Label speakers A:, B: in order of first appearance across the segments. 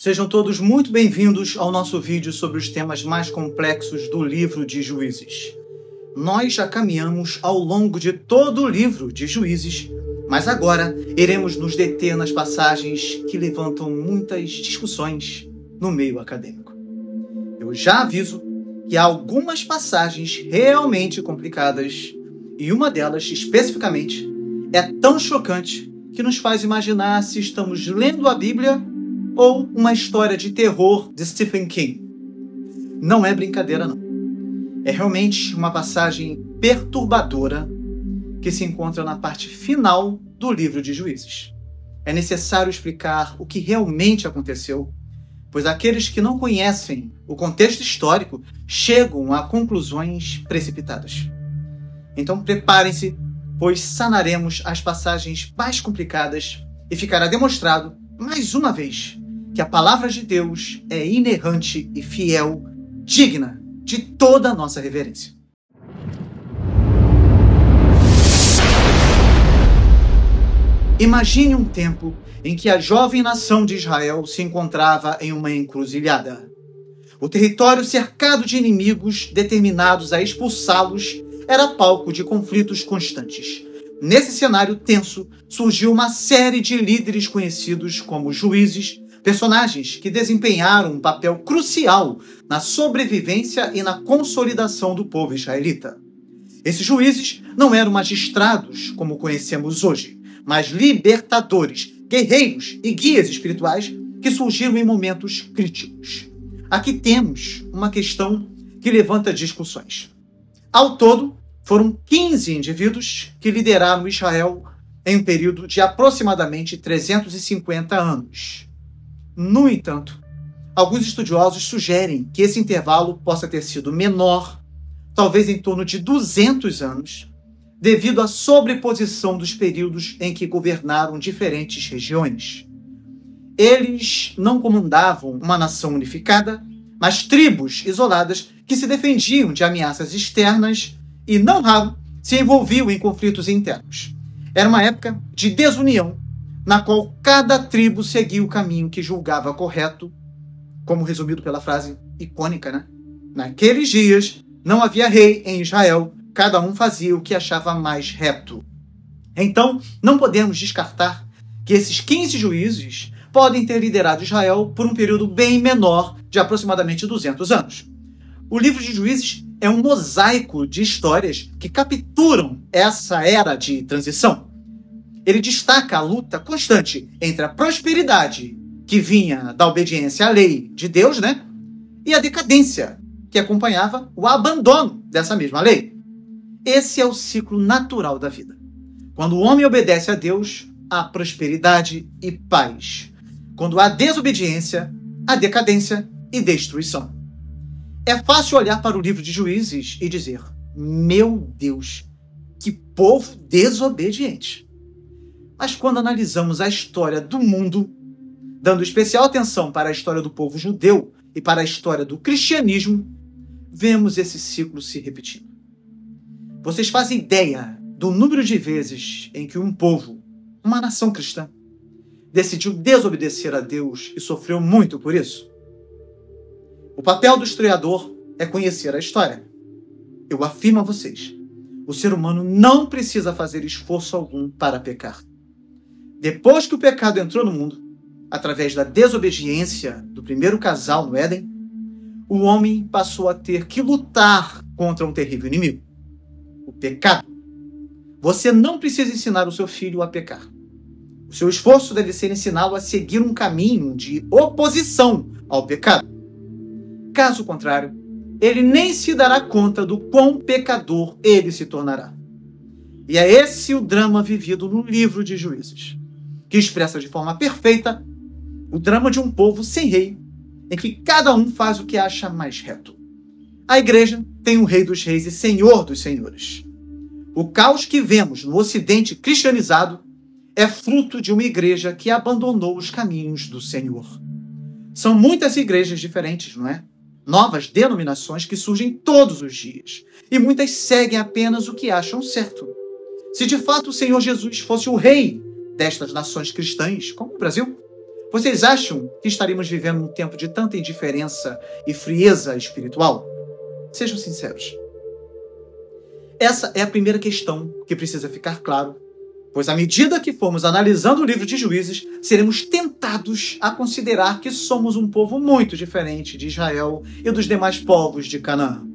A: Sejam todos muito bem-vindos ao nosso vídeo sobre os temas mais complexos do livro de Juízes. Nós já caminhamos ao longo de todo o livro de Juízes, mas agora iremos nos deter nas passagens que levantam muitas discussões no meio acadêmico. Eu já aviso que há algumas passagens realmente complicadas e uma delas, especificamente, é tão chocante que nos faz imaginar se estamos lendo a Bíblia ou uma história de terror de Stephen King. Não é brincadeira, não. É realmente uma passagem perturbadora que se encontra na parte final do livro de Juízes. É necessário explicar o que realmente aconteceu, pois aqueles que não conhecem o contexto histórico chegam a conclusões precipitadas. Então preparem-se, pois sanaremos as passagens mais complicadas e ficará demonstrado, mais uma vez, que a palavra de Deus é inerrante e fiel, digna de toda a nossa reverência. Imagine um tempo em que a jovem nação de Israel se encontrava em uma encruzilhada. O território cercado de inimigos determinados a expulsá-los era palco de conflitos constantes. Nesse cenário tenso, surgiu uma série de líderes conhecidos como juízes, personagens que desempenharam um papel crucial na sobrevivência e na consolidação do povo israelita. Esses juízes não eram magistrados como conhecemos hoje, mas libertadores, guerreiros e guias espirituais que surgiram em momentos críticos. Aqui temos uma questão que levanta discussões. Ao todo, foram 15 indivíduos que lideraram Israel em um período de aproximadamente 350 anos. No entanto, alguns estudiosos sugerem que esse intervalo possa ter sido menor, talvez em torno de 200 anos, devido à sobreposição dos períodos em que governaram diferentes regiões. Eles não comandavam uma nação unificada, mas tribos isoladas que se defendiam de ameaças externas e, não raro, se envolviam em conflitos internos. Era uma época de desunião, na qual cada tribo seguia o caminho que julgava correto, como resumido pela frase icônica, né? Naqueles dias, não havia rei em Israel, cada um fazia o que achava mais reto. Então, não podemos descartar que esses 15 juízes podem ter liderado Israel por um período bem menor, de aproximadamente 200 anos. O livro de Juízes é um mosaico de histórias que capturam essa era de transição. Ele destaca a luta constante entre a prosperidade, que vinha da obediência à lei de Deus, né? E a decadência, que acompanhava o abandono dessa mesma lei. Esse é o ciclo natural da vida. Quando o homem obedece a Deus, há prosperidade e paz. Quando há desobediência, há decadência e destruição. É fácil olhar para o livro de Juízes e dizer: meu Deus, que povo desobediente. Mas quando analisamos a história do mundo, dando especial atenção para a história do povo judeu e para a história do cristianismo, vemos esse ciclo se repetindo. Vocês fazem ideia do número de vezes em que um povo, uma nação cristã, decidiu desobedecer a Deus e sofreu muito por isso? O papel do historiador é conhecer a história. Eu afirmo a vocês, o ser humano não precisa fazer esforço algum para pecar. Depois que o pecado entrou no mundo, através da desobediência do primeiro casal no Éden, o homem passou a ter que lutar contra um terrível inimigo: o pecado. Você não precisa ensinar o seu filho a pecar. O seu esforço deve ser ensiná-lo a seguir um caminho de oposição ao pecado. Caso contrário, ele nem se dará conta do quão pecador ele se tornará. E é esse o drama vivido no livro de Juízes, que expressa de forma perfeita o drama de um povo sem rei, em que cada um faz o que acha mais reto. A igreja tem o Rei dos Reis e Senhor dos Senhores. O caos que vemos no Ocidente cristianizado é fruto de uma igreja que abandonou os caminhos do Senhor. São muitas igrejas diferentes, não é? Novas denominações que surgem todos os dias, e muitas seguem apenas o que acham certo. Se de fato o Senhor Jesus fosse o rei destas nações cristãs, como o Brasil, Vocês acham que estaríamos vivendo um tempo de tanta indiferença e frieza espiritual? Sejam sinceros. Essa é a primeira questão que precisa ficar claro, pois à medida que formos analisando o livro de Juízes, seremos tentados a considerar que somos um povo muito diferente de Israel e dos demais povos de Canaã.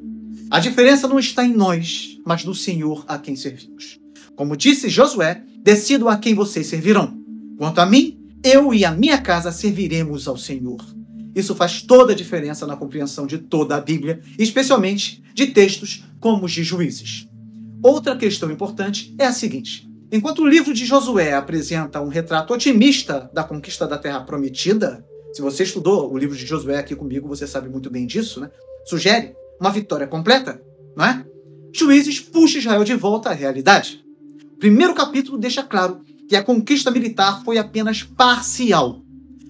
A: A diferença não está em nós, mas no Senhor a quem servimos. Como disse Josué, decidam a quem vocês servirão. Quanto a mim, eu e a minha casa serviremos ao Senhor. Isso faz toda a diferença na compreensão de toda a Bíblia, especialmente de textos como os de Juízes. Outra questão importante é a seguinte: enquanto o livro de Josué apresenta um retrato otimista da conquista da Terra Prometida, se você estudou o livro de Josué aqui comigo, você sabe muito bem disso, né? Sugere uma vitória completa, não é? Juízes puxa Israel de volta à realidade. O primeiro capítulo deixa claro que a conquista militar foi apenas parcial.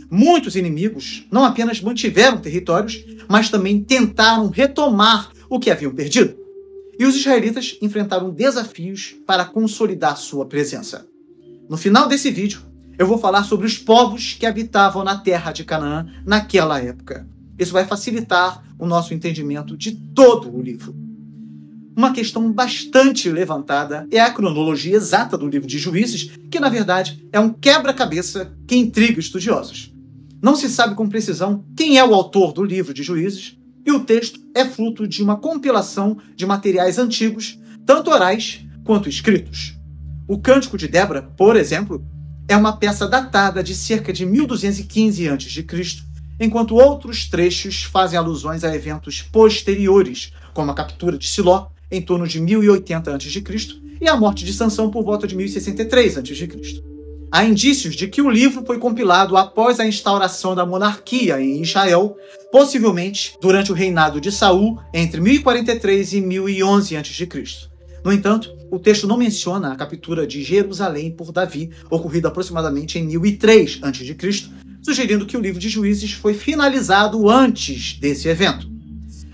A: Muitos inimigos não apenas mantiveram territórios, mas também tentaram retomar o que haviam perdido. E os israelitas enfrentaram desafios para consolidar sua presença. No final desse vídeo, eu vou falar sobre os povos que habitavam na terra de Canaã naquela época. Isso vai facilitar o nosso entendimento de todo o livro. Uma questão bastante levantada é a cronologia exata do livro de Juízes, que na verdade é um quebra-cabeça que intriga estudiosos. Não se sabe com precisão quem é o autor do livro de Juízes, e o texto é fruto de uma compilação de materiais antigos, tanto orais quanto escritos. O Cântico de Débora, por exemplo, é uma peça datada de cerca de 1215 a.C., enquanto outros trechos fazem alusões a eventos posteriores, como a captura de Siló, em torno de 1080 a.C., e a morte de Sansão por volta de 1063 a.C. Há indícios de que o livro foi compilado após a instauração da monarquia em Israel, possivelmente durante o reinado de Saul, entre 1043 e 1011 a.C. No entanto, o texto não menciona a captura de Jerusalém por Davi, ocorrida aproximadamente em 1003 a.C., sugerindo que o livro de Juízes foi finalizado antes desse evento.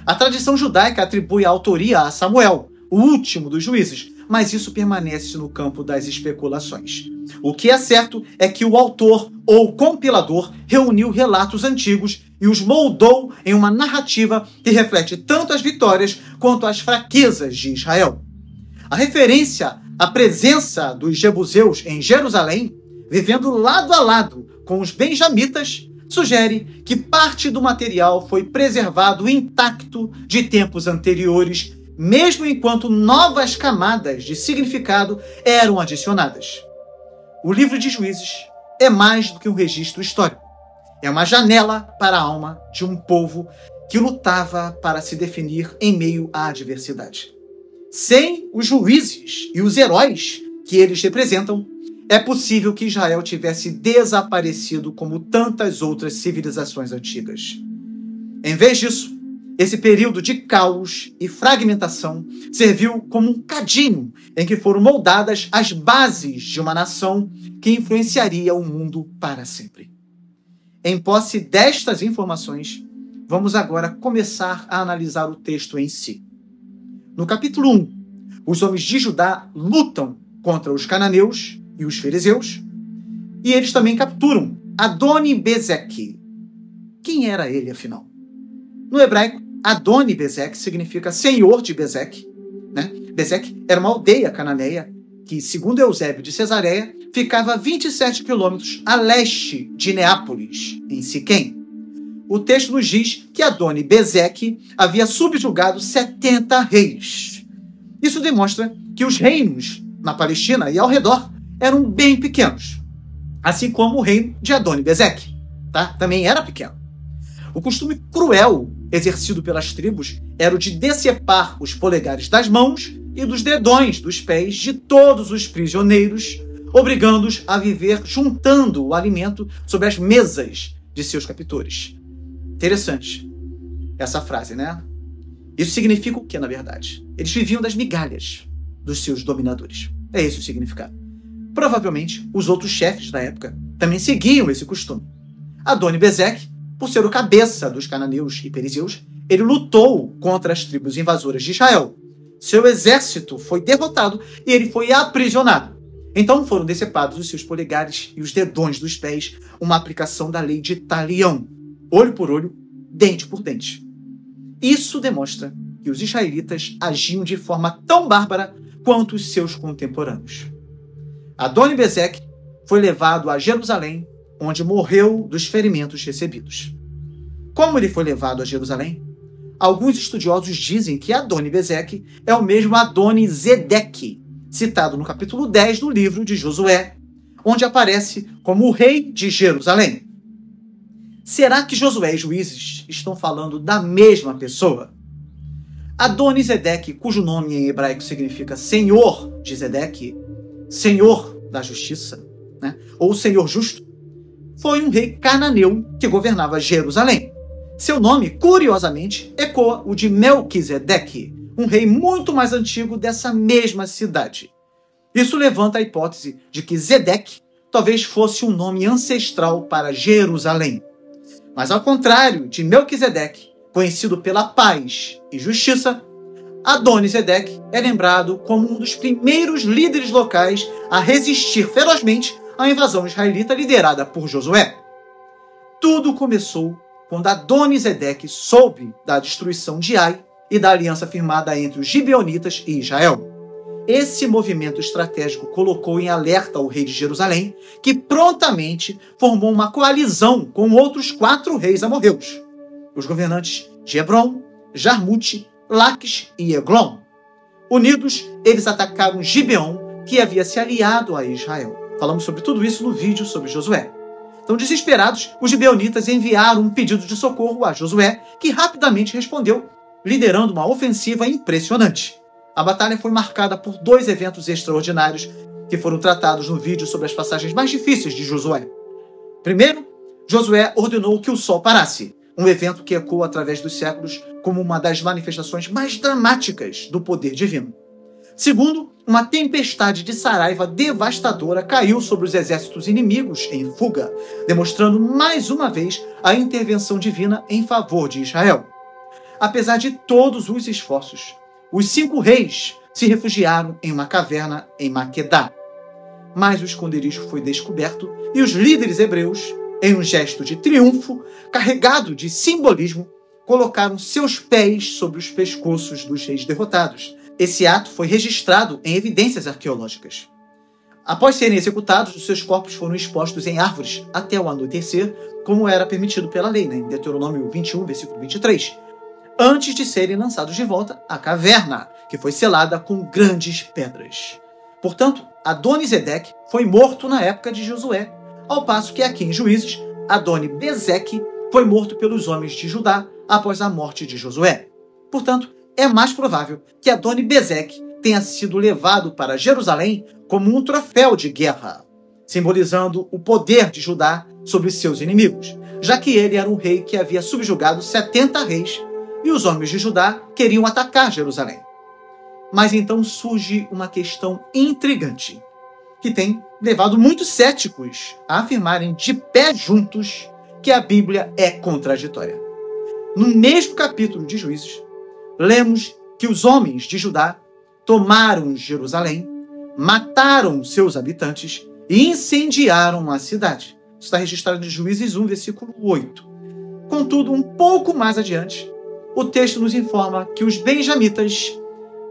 A: A tradição judaica atribui a autoria a Samuel, o último dos juízes, mas isso permanece no campo das especulações. O que é certo é que o autor ou compilador reuniu relatos antigos e os moldou em uma narrativa que reflete tanto as vitórias quanto as fraquezas de Israel. A referência à presença dos jebuseus em Jerusalém, vivendo lado a lado com os benjamitas, sugere que parte do material foi preservado intacto de tempos anteriores, mesmo enquanto novas camadas de significado eram adicionadas. O livro de Juízes é mais do que um registro histórico. É uma janela para a alma de um povo que lutava para se definir em meio à adversidade. Sem os juízes e os heróis que eles representam, é possível que Israel tivesse desaparecido como tantas outras civilizações antigas. Em vez disso, esse período de caos e fragmentação serviu como um cadinho em que foram moldadas as bases de uma nação que influenciaria o mundo para sempre. Em posse destas informações, vamos agora começar a analisar o texto em si. No capítulo 1, os homens de Judá lutam contra os cananeus e os fariseus, e eles também capturam Adoni-Bezeque. Quem era ele, afinal? No hebraico, Adoni-Bezeque significa senhor de Bezeque, né? Bezeque era uma aldeia cananeia que, segundo Eusébio de Cesareia, ficava a 27 quilômetros a leste de Neápolis, em Siquém. O texto nos diz que Adoni-Bezeque havia subjugado 70 reis. Isso demonstra que os reinos na Palestina e ao redor eram bem pequenos, assim como o reino de Adoni-Bezeque, tá? Também era pequeno. O costume cruel exercido pelas tribos era o de decepar os polegares das mãos e dos dedões dos pés de todos os prisioneiros, obrigando-os a viver juntando o alimento sobre as mesas de seus captores. Interessante essa frase, né? Isso significa o que, na verdade? Eles viviam das migalhas dos seus dominadores. É esse o significado. Provavelmente, os outros chefes da época também seguiam esse costume. Adoni-Bezeque, por ser o cabeça dos cananeus e perizeus, ele lutou contra as tribos invasoras de Israel. Seu exército foi derrotado e ele foi aprisionado. Então foram decepados os seus polegares e os dedões dos pés, uma aplicação da lei de talião, olho por olho, dente por dente. Isso demonstra que os israelitas agiam de forma tão bárbara quanto os seus contemporâneos. Adoni-Bezeque foi levado a Jerusalém, onde morreu dos ferimentos recebidos. Como ele foi levado a Jerusalém? Alguns estudiosos dizem que Adoni-Bezeque é o mesmo Adoni-Zedeque, citado no capítulo 10 do livro de Josué, onde aparece como o rei de Jerusalém. Será que Josué e Juízes estão falando da mesma pessoa? Adoni-Zedeque, cujo nome em hebraico significa Senhor de Zedeque, Senhor da Justiça, ou Senhor Justo, foi um rei cananeu que governava Jerusalém. Seu nome, curiosamente, ecoa o de Melquisedeque, um rei muito mais antigo dessa mesma cidade. Isso levanta a hipótese de que Zedeque talvez fosse um nome ancestral para Jerusalém. Mas ao contrário de Melquisedeque, conhecido pela paz e justiça, Adoni-Zedeque é lembrado como um dos primeiros líderes locais a resistir ferozmente à invasão israelita liderada por Josué. Tudo começou quando Adoni-Zedeque soube da destruição de Ai e da aliança firmada entre os gibeonitas e Israel. Esse movimento estratégico colocou em alerta o rei de Jerusalém, que prontamente formou uma coalizão com outros 4 reis amorreus, os governantes de Hebron, Jarmute, Laques e Eglon. Unidos, eles atacaram Gibeon, que havia se aliado a Israel. Falamos sobre tudo isso no vídeo sobre Josué. Então, desesperados, os gibeonitas enviaram um pedido de socorro a Josué, que rapidamente respondeu, liderando uma ofensiva impressionante. A batalha foi marcada por 2 eventos extraordinários que foram tratados no vídeo sobre as passagens mais difíceis de Josué. Primeiro, Josué ordenou que o sol parasse, um evento que ecoa através dos séculos como uma das manifestações mais dramáticas do poder divino. Segundo, uma tempestade de saraiva devastadora caiu sobre os exércitos inimigos em fuga, demonstrando mais uma vez a intervenção divina em favor de Israel. Apesar de todos os esforços, os 5 reis se refugiaram em uma caverna em Maquedá. Mas o esconderijo foi descoberto e os líderes hebreus, em um gesto de triunfo, carregado de simbolismo, colocaram seus pés sobre os pescoços dos reis derrotados. Esse ato foi registrado em evidências arqueológicas. Após serem executados, os seus corpos foram expostos em árvores até o anoitecer, como era permitido pela lei, em Deuteronômio 21, versículo 23, antes de serem lançados de volta à caverna, que foi selada com grandes pedras. Portanto, Adoni-Zedeque foi morto na época de Josué, ao passo que aqui em Juízes, Adoni-Bezeque foi morto pelos homens de Judá após a morte de Josué. Portanto, é mais provável que Adoni-Bezeque tenha sido levado para Jerusalém como um troféu de guerra, simbolizando o poder de Judá sobre seus inimigos, já que ele era um rei que havia subjugado 70 reis e os homens de Judá queriam atacar Jerusalém. Mas então surge uma questão intrigante, que tem levado muitos céticos a afirmarem de pé juntos que a Bíblia é contraditória. No mesmo capítulo de Juízes, lemos que os homens de Judá tomaram Jerusalém, mataram seus habitantes e incendiaram a cidade. Isso está registrado em Juízes 1, versículo 8. Contudo, um pouco mais adiante, o texto nos informa que os benjamitas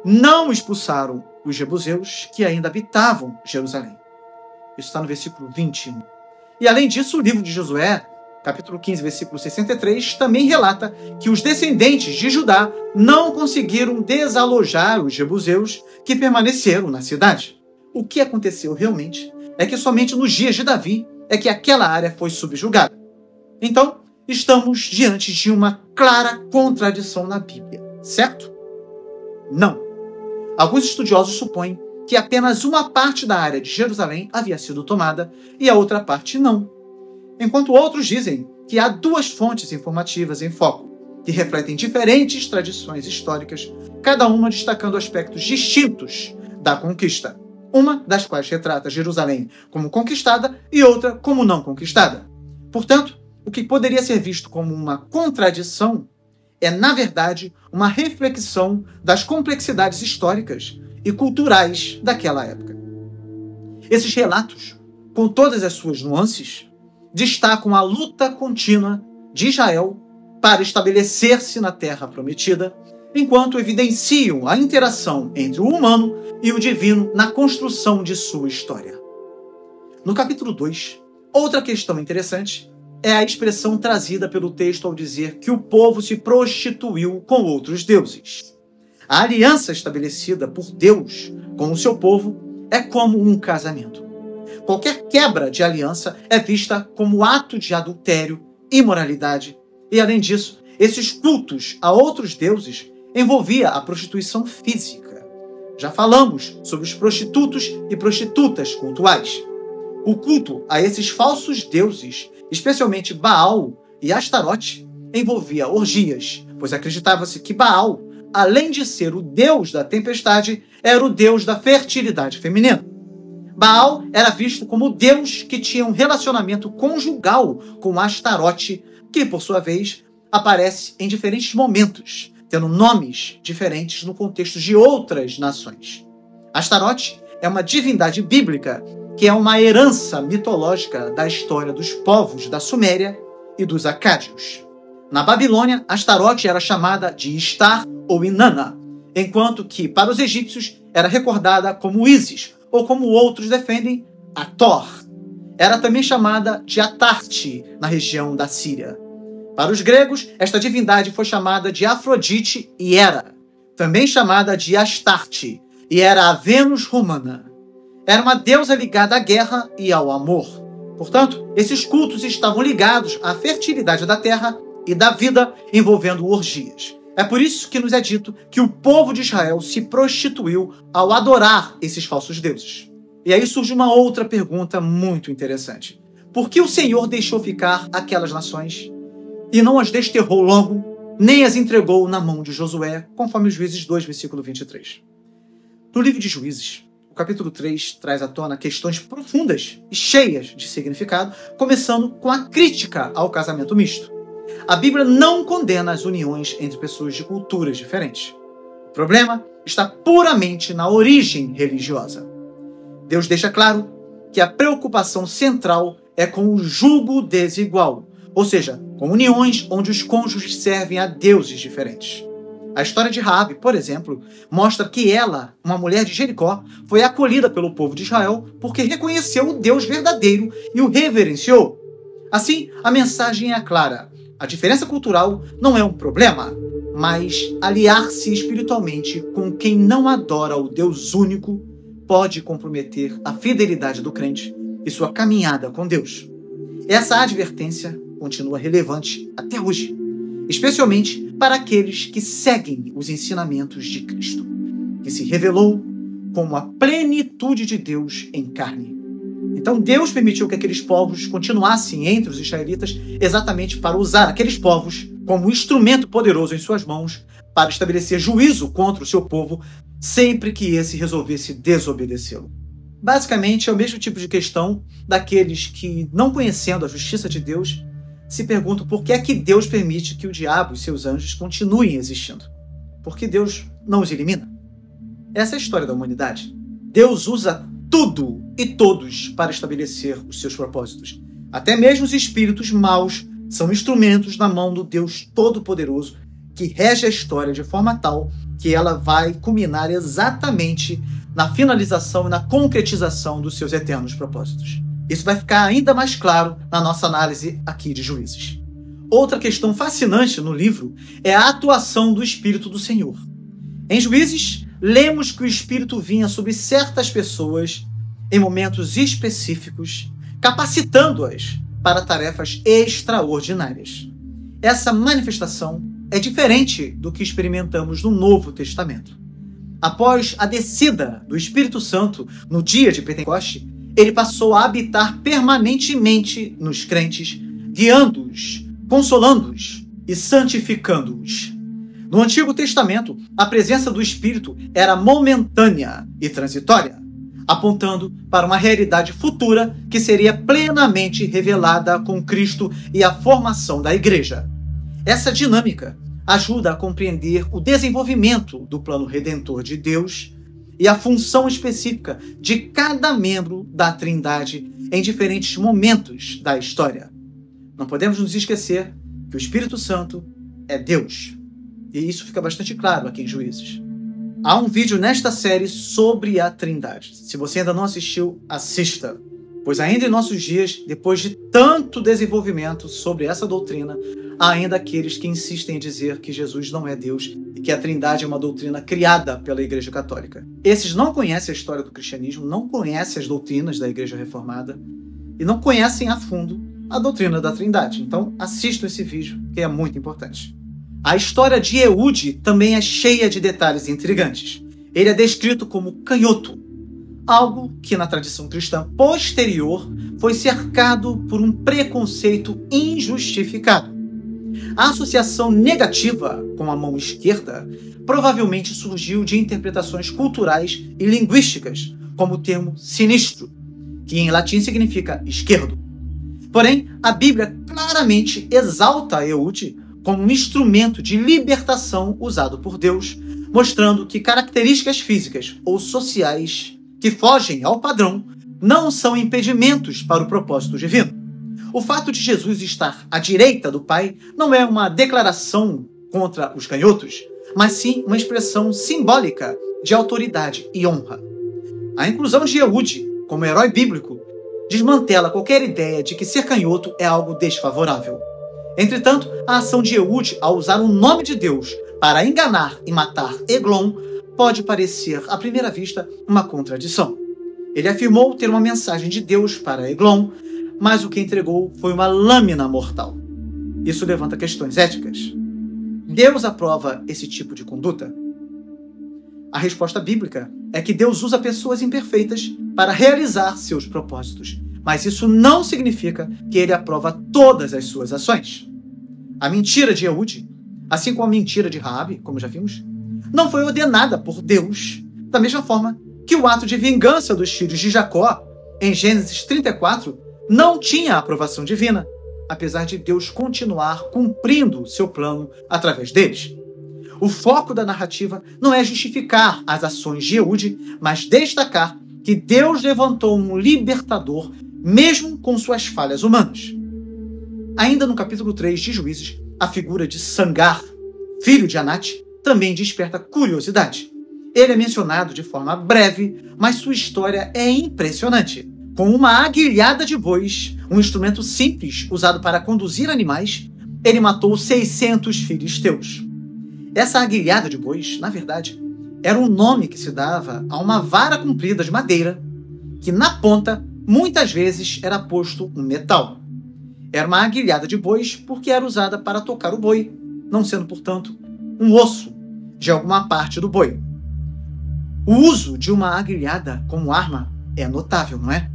A: não expulsaram os jebuseus que ainda habitavam Jerusalém. Isso está no versículo 21. E além disso, o livro de Josué, capítulo 15, versículo 63, também relata que os descendentes de Judá não conseguiram desalojar os jebuseus que permaneceram na cidade. O que aconteceu realmente é que somente nos dias de Davi é que aquela área foi subjugada. Então, estamos diante de uma clara contradição na Bíblia, certo? Não. Alguns estudiosos supõem que apenas uma parte da área de Jerusalém havia sido tomada e a outra parte não. Enquanto outros dizem que há 2 fontes informativas em foco, que refletem diferentes tradições históricas, cada uma destacando aspectos distintos da conquista. Uma das quais retrata Jerusalém como conquistada e outra como não conquistada. Portanto, o que poderia ser visto como uma contradição é, na verdade, uma reflexão das complexidades históricas e culturais daquela época. Esses relatos, com todas as suas nuances, destacam a luta contínua de Israel para estabelecer-se na Terra Prometida, enquanto evidenciam a interação entre o humano e o divino na construção de sua história. No capítulo 2, outra questão interessante é a expressão trazida pelo texto ao dizer que o povo se prostituiu com outros deuses. A aliança estabelecida por Deus com o seu povo é como um casamento. Qualquer quebra de aliança é vista como ato de adultério, imoralidade, e além disso, esses cultos a outros deuses envolvia a prostituição física. Já falamos sobre os prostitutos e prostitutas cultuais. O culto a esses falsos deuses, especialmente Baal e Astarote, envolvia orgias, pois acreditava-se que Baal, além de ser o deus da tempestade, era o deus da fertilidade feminina. Baal era visto como o deus que tinha um relacionamento conjugal com Astarote, que, por sua vez, aparece em diferentes momentos, tendo nomes diferentes no contexto de outras nações. Astarote é uma divindade bíblica que é uma herança mitológica da história dos povos da Suméria e dos Acádios. Na Babilônia, Astarote era chamada de Istar ou Inanna, enquanto que, para os egípcios, era recordada como Ísis, ou como outros defendem, Hathor. Era também chamada de Atarte, na região da Síria. Para os gregos, esta divindade foi chamada de Afrodite e Hera, também chamada de Astarte, e era a Vênus romana. Era uma deusa ligada à guerra e ao amor. Portanto, esses cultos estavam ligados à fertilidade da terra e da vida, envolvendo orgias. É por isso que nos é dito que o povo de Israel se prostituiu ao adorar esses falsos deuses. E aí surge uma outra pergunta muito interessante. Por que o Senhor deixou ficar aquelas nações e não as desterrou logo, nem as entregou na mão de Josué, conforme Juízes 2, versículo 23? No livro de Juízes, o capítulo 3 traz à tona questões profundas e cheias de significado, começando com a crítica ao casamento misto. A Bíblia não condena as uniões entre pessoas de culturas diferentes. O problema está puramente na origem religiosa. Deus deixa claro que a preocupação central é com o julgo desigual, ou seja, com uniões onde os cônjuges servem a deuses diferentes. A história de Raabe, por exemplo, mostra que ela, uma mulher de Jericó, foi acolhida pelo povo de Israel porque reconheceu o Deus verdadeiro e o reverenciou. Assim, a mensagem é clara. A diferença cultural não é um problema, mas aliar-se espiritualmente com quem não adora o Deus único pode comprometer a fidelidade do crente e sua caminhada com Deus. Essa advertência continua relevante até hoje, especialmente para aqueles que seguem os ensinamentos de Cristo, que se revelou como a plenitude de Deus em carne. Então Deus permitiu que aqueles povos continuassem entre os israelitas exatamente para usar aqueles povos como instrumento poderoso em suas mãos para estabelecer juízo contra o seu povo sempre que esse resolvesse desobedecê-lo. Basicamente é o mesmo tipo de questão daqueles que, não conhecendo a justiça de Deus, se perguntam por que é que Deus permite que o diabo e seus anjos continuem existindo. Por que Deus não os elimina? Essa é a história da humanidade. Deus usa tudo e todos para estabelecer os seus propósitos. Até mesmo os espíritos maus são instrumentos na mão do Deus Todo-Poderoso que rege a história de forma tal que ela vai culminar exatamente na finalização e na concretização dos seus eternos propósitos. Isso vai ficar ainda mais claro na nossa análise aqui de Juízes. Outra questão fascinante no livro é a atuação do Espírito do Senhor. Em Juízes, lemos que o Espírito vinha sobre certas pessoas em momentos específicos, capacitando-as para tarefas extraordinárias. Essa manifestação é diferente do que experimentamos no Novo Testamento. Após a descida do Espírito Santo no dia de Pentecoste, ele passou a habitar permanentemente nos crentes, guiando-os, consolando-os e santificando-os. No Antigo Testamento, a presença do Espírito era momentânea e transitória, apontando para uma realidade futura que seria plenamente revelada com Cristo e a formação da igreja. Essa dinâmica ajuda a compreender o desenvolvimento do plano redentor de Deus e a função específica de cada membro da Trindade em diferentes momentos da história. Não podemos nos esquecer que o Espírito Santo é Deus. E isso fica bastante claro aqui em Juízes. Há um vídeo nesta série sobre a Trindade. Se você ainda não assistiu, assista. Pois ainda em nossos dias, depois de tanto desenvolvimento sobre essa doutrina, há ainda aqueles que insistem em dizer que Jesus não é Deus e que a Trindade é uma doutrina criada pela Igreja Católica. Esses não conhecem a história do cristianismo, não conhecem as doutrinas da Igreja Reformada e não conhecem a fundo a doutrina da Trindade. Então, assistam esse vídeo, que é muito importante. A história de Ehud também é cheia de detalhes intrigantes. Ele é descrito como canhoto, algo que na tradição cristã posterior foi cercado por um preconceito injustificado. A associação negativa com a mão esquerda provavelmente surgiu de interpretações culturais e linguísticas, como o termo sinistro, que em latim significa esquerdo. Porém, a Bíblia claramente exalta Ehud como um instrumento de libertação usado por Deus, mostrando que características físicas ou sociais que fogem ao padrão não são impedimentos para o propósito divino. O fato de Jesus estar à direita do Pai não é uma declaração contra os canhotos, mas sim uma expressão simbólica de autoridade e honra. A inclusão de Ehud como herói bíblico desmantela qualquer ideia de que ser canhoto é algo desfavorável. Entretanto, a ação de Ehud ao usar o nome de Deus para enganar e matar Eglon pode parecer, à primeira vista, uma contradição. Ele afirmou ter uma mensagem de Deus para Eglon, mas o que entregou foi uma lâmina mortal. Isso levanta questões éticas. Deus aprova esse tipo de conduta? A resposta bíblica é que Deus usa pessoas imperfeitas para realizar seus propósitos, mas isso não significa que ele aprova todas as suas ações. A mentira de Ehud, assim como a mentira de Raabe, como já vimos, não foi ordenada por Deus, da mesma forma que o ato de vingança dos filhos de Jacó, em Gênesis 34, não tinha aprovação divina, apesar de Deus continuar cumprindo seu plano através deles. O foco da narrativa não é justificar as ações de Ehud, mas destacar que Deus levantou um libertador, mesmo com suas falhas humanas. Ainda no capítulo 3 de Juízes, a figura de Sangar, filho de Anate, também desperta curiosidade. Ele é mencionado de forma breve, mas sua história é impressionante. Com uma aguilhada de bois, um instrumento simples usado para conduzir animais, ele matou 600 filisteus. Essa aguilhada de bois, na verdade, era um nome que se dava a uma vara comprida de madeira, que na ponta, muitas vezes, era posto um metal. Era uma aguilhada de bois porque era usada para tocar o boi, não sendo, portanto, um osso de alguma parte do boi. O uso de uma aguilhada como arma é notável, não é?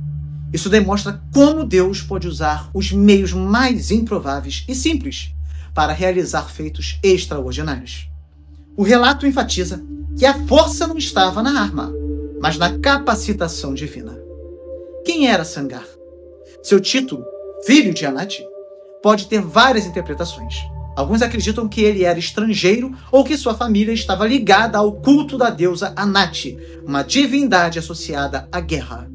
A: Isso demonstra como Deus pode usar os meios mais improváveis e simples para realizar feitos extraordinários. O relato enfatiza que a força não estava na arma, mas na capacitação divina. Quem era Sangar? Seu título, filho de Anate, pode ter várias interpretações. Alguns acreditam que ele era estrangeiro ou que sua família estava ligada ao culto da deusa Anate, uma divindade associada à guerra.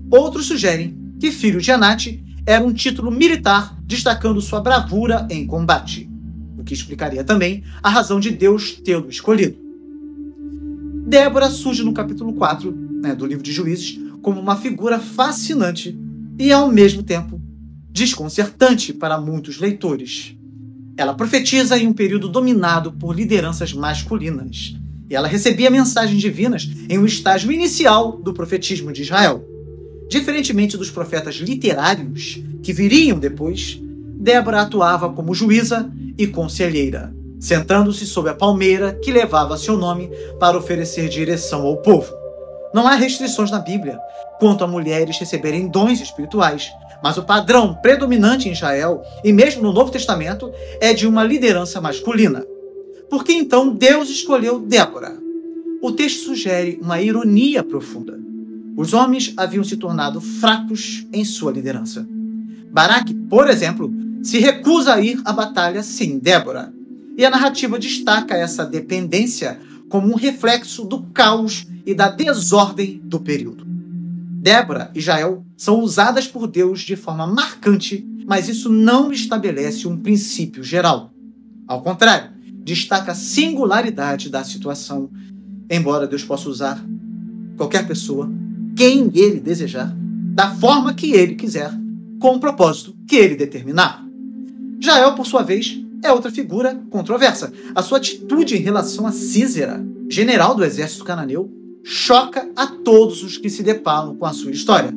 A: Outros sugerem que filho de Anate era um título militar destacando sua bravura em combate, o que explicaria também a razão de Deus tê-lo escolhido. Débora surge no capítulo 4 do livro de Juízes como uma figura fascinante e, ao mesmo tempo, desconcertante para muitos leitores. Ela profetiza em um período dominado por lideranças masculinas, e ela recebia mensagens divinas em um estágio inicial do profetismo de Israel. Diferentemente dos profetas literários que viriam depois, Débora atuava como juíza e conselheira, sentando-se sob a palmeira que levava seu nome para oferecer direção ao povo. Não há restrições na Bíblia quanto a mulheres receberem dons espirituais, mas o padrão predominante em Israel, e mesmo no Novo Testamento, é de uma liderança masculina. Por que então Deus escolheu Débora? O texto sugere uma ironia profunda. Os homens haviam se tornado fracos em sua liderança. Baraque, por exemplo, se recusa a ir à batalha sem Débora. E a narrativa destaca essa dependência como um reflexo do caos e da desordem do período. Débora e Jael são usadas por Deus de forma marcante, mas isso não estabelece um princípio geral. Ao contrário, destaca a singularidade da situação, embora Deus possa usar qualquer pessoa, quem ele desejar, da forma que ele quiser, com o propósito que ele determinar. Jael, por sua vez, é outra figura controversa. A sua atitude em relação a Sísera, general do exército cananeu, choca a todos os que se deparam com a sua história.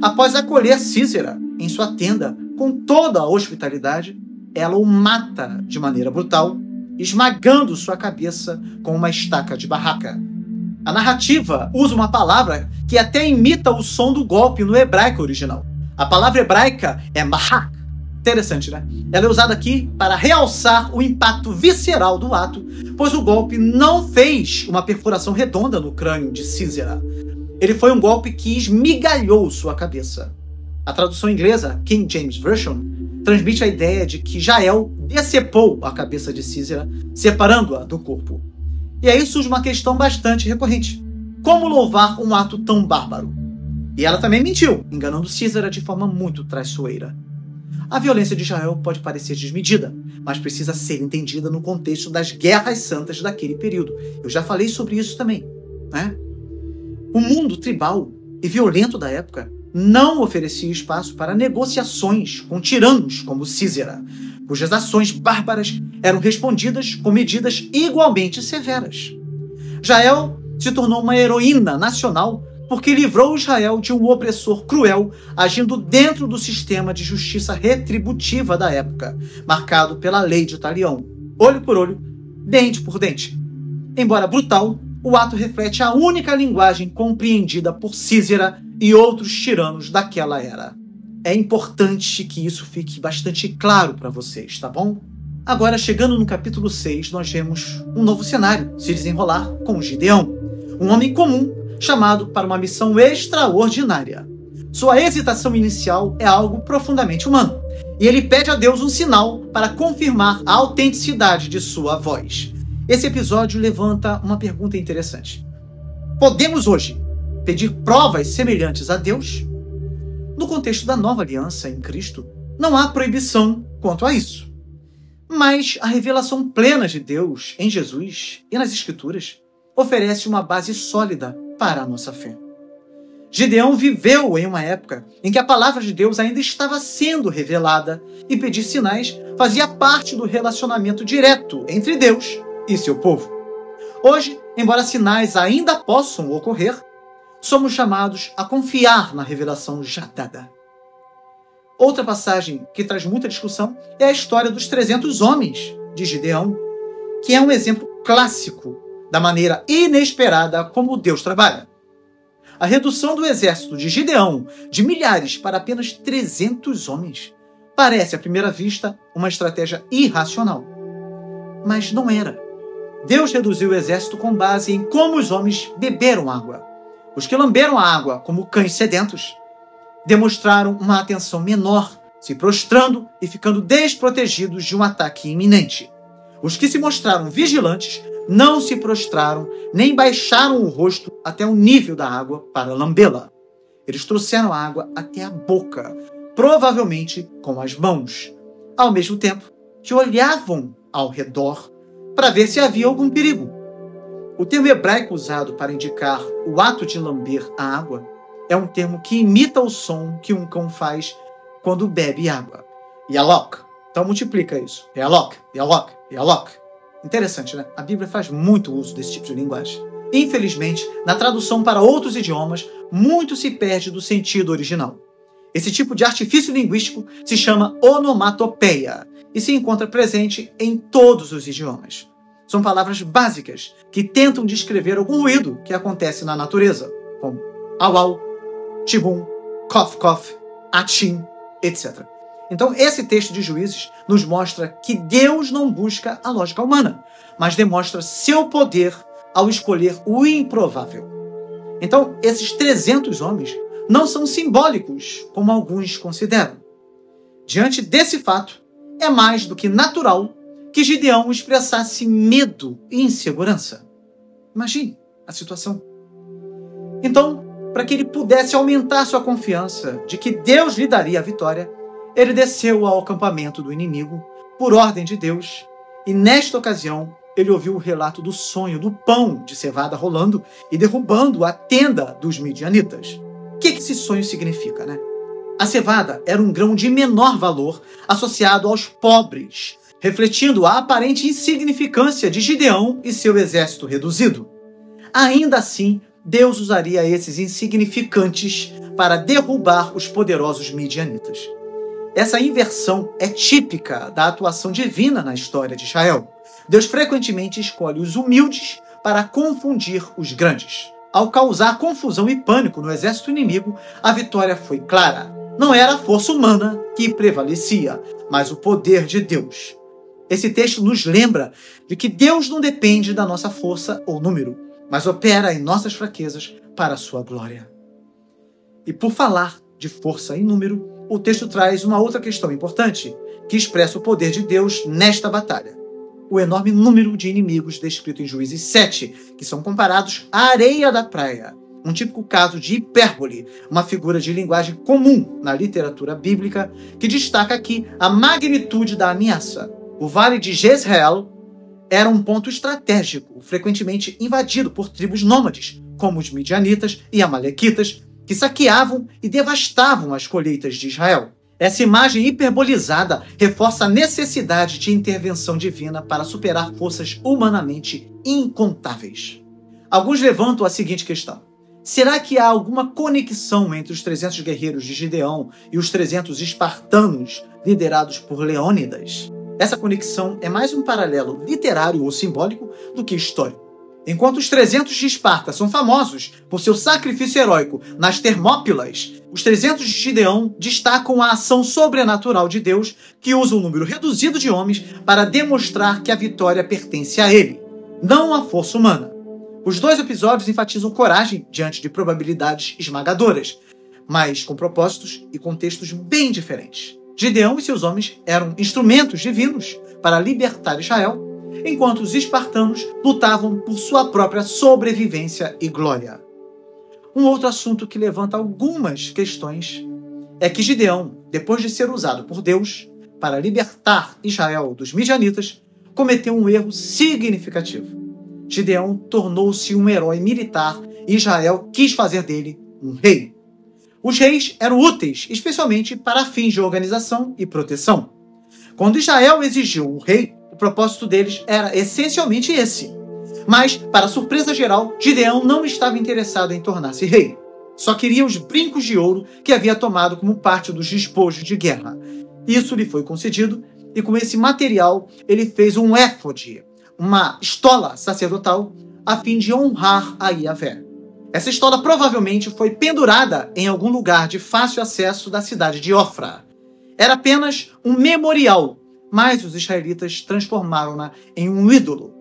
A: Após acolher Sísera em sua tenda com toda a hospitalidade, ela o mata de maneira brutal, esmagando sua cabeça com uma estaca de barraca. A narrativa usa uma palavra que até imita o som do golpe no hebraico original. A palavra hebraica é mahak. Interessante, né? Ela é usada aqui para realçar o impacto visceral do ato, pois o golpe não fez uma perfuração redonda no crânio de Sísera. Ele foi um golpe que esmigalhou sua cabeça. A tradução inglesa, King James Version, transmite a ideia de que Jael decepou a cabeça de Sísera, separando-a do corpo. E aí surge uma questão bastante recorrente. Como louvar um ato tão bárbaro? E ela também mentiu, enganando Sísera de forma muito traiçoeira. A violência de Jael pode parecer desmedida, mas precisa ser entendida no contexto das guerras santas daquele período. Eu já falei sobre isso também, né? O mundo tribal e violento da época não oferecia espaço para negociações com tiranos como Sísera, cujas ações bárbaras eram respondidas com medidas igualmente severas. Jael se tornou uma heroína nacional porque livrou Israel de um opressor cruel, agindo dentro do sistema de justiça retributiva da época, marcado pela lei de talião, olho por olho, dente por dente. Embora brutal, o ato reflete a única linguagem compreendida por Sísera e outros tiranos daquela era. É importante que isso fique bastante claro para vocês, tá bom? Agora, chegando no capítulo 6, nós vemos um novo cenário se desenrolar com Gideão, um homem comum chamado para uma missão extraordinária. Sua hesitação inicial é algo profundamente humano, e ele pede a Deus um sinal para confirmar a autenticidade de sua voz. Esse episódio levanta uma pergunta interessante. Podemos hoje pedir provas semelhantes a Deus? No contexto da nova aliança em Cristo, não há proibição quanto a isso. Mas a revelação plena de Deus em Jesus e nas Escrituras oferece uma base sólida para a nossa fé. Gideão viveu em uma época em que a palavra de Deus ainda estava sendo revelada e pedir sinais fazia parte do relacionamento direto entre Deus e seu povo. Hoje, embora sinais ainda possam ocorrer, somos chamados a confiar na revelação já dada. Outra passagem que traz muita discussão é a história dos 300 homens de Gideão, que é um exemplo clássico da maneira inesperada como Deus trabalha. A redução do exército de Gideão de milhares para apenas 300 homens parece, à primeira vista, uma estratégia irracional. Mas não era. Deus reduziu o exército com base em como os homens beberam água. Os que lamberam a água como cães sedentos demonstraram uma atenção menor, se prostrando e ficando desprotegidos de um ataque iminente. Os que se mostraram vigilantes não se prostraram nem baixaram o rosto até o nível da água para lambê-la. Eles trouxeram a água até a boca, provavelmente com as mãos, ao mesmo tempo que olhavam ao redor para ver se havia algum perigo. O termo hebraico usado para indicar o ato de lamber a água é um termo que imita o som que um cão faz quando bebe água. Yalok. Então multiplica isso. Yalok, yalok, yalok. Interessante, né? A Bíblia faz muito uso desse tipo de linguagem. Infelizmente, na tradução para outros idiomas, muito se perde do sentido original. Esse tipo de artifício linguístico se chama onomatopeia e se encontra presente em todos os idiomas. São palavras básicas que tentam descrever algum ruído que acontece na natureza, como au-au, tibum, cof-cof, achim, etc. Então, esse texto de Juízes nos mostra que Deus não busca a lógica humana, mas demonstra seu poder ao escolher o improvável. Então, esses 300 homens não são simbólicos, como alguns consideram. Diante desse fato, é mais do que natural que Gideão expressasse medo e insegurança. Imagine a situação. Então, para que ele pudesse aumentar sua confiança de que Deus lhe daria a vitória, ele desceu ao acampamento do inimigo, por ordem de Deus, e nesta ocasião ele ouviu o relato do sonho do pão de cevada rolando e derrubando a tenda dos midianitas. O que esse sonho significa, né? A cevada era um grão de menor valor associado aos pobres, refletindo a aparente insignificância de Gideão e seu exército reduzido. Ainda assim, Deus usaria esses insignificantes para derrubar os poderosos midianitas. Essa inversão é típica da atuação divina na história de Israel. Deus frequentemente escolhe os humildes para confundir os grandes. Ao causar confusão e pânico no exército inimigo, a vitória foi clara. Não era a força humana que prevalecia, mas o poder de Deus. Esse texto nos lembra de que Deus não depende da nossa força ou número, mas opera em nossas fraquezas para a sua glória. E por falar de força e número, o texto traz uma outra questão importante, que expressa o poder de Deus nesta batalha. O enorme número de inimigos descrito em Juízes 7, que são comparados à areia da praia. Um típico caso de hipérbole, uma figura de linguagem comum na literatura bíblica, que destaca aqui a magnitude da ameaça. O vale de Jezreel era um ponto estratégico, frequentemente invadido por tribos nômades, como os midianitas e amalequitas, que saqueavam e devastavam as colheitas de Israel. Essa imagem hiperbolizada reforça a necessidade de intervenção divina para superar forças humanamente incontáveis. Alguns levantam a seguinte questão: será que há alguma conexão entre os 300 guerreiros de Gideão e os 300 espartanos liderados por Leônidas? Essa conexão é mais um paralelo literário ou simbólico do que histórico. Enquanto os 300 de Esparta são famosos por seu sacrifício heróico nas Termópilas, os 300 de Gideão destacam a ação sobrenatural de Deus, que usa um número reduzido de homens para demonstrar que a vitória pertence a ele, não à força humana. Os dois episódios enfatizam coragem diante de probabilidades esmagadoras, mas com propósitos e contextos bem diferentes. Gideão e seus homens eram instrumentos divinos para libertar Israel, enquanto os espartanos lutavam por sua própria sobrevivência e glória. Um outro assunto que levanta algumas questões é que Gideão, depois de ser usado por Deus para libertar Israel dos midianitas, cometeu um erro significativo. Gideão tornou-se um herói militar e Israel quis fazer dele um rei. Os reis eram úteis, especialmente para fins de organização e proteção. Quando Israel exigiu um rei, o propósito deles era essencialmente esse. Mas, para surpresa geral, Gideão não estava interessado em tornar-se rei. Só queria os brincos de ouro que havia tomado como parte dos despojos de guerra. Isso lhe foi concedido, e com esse material ele fez um éfode, uma estola sacerdotal, a fim de honrar a Yahvé. Essa estola provavelmente foi pendurada em algum lugar de fácil acesso da cidade de Ofra. Era apenas um memorial, mas os israelitas transformaram-na em um ídolo.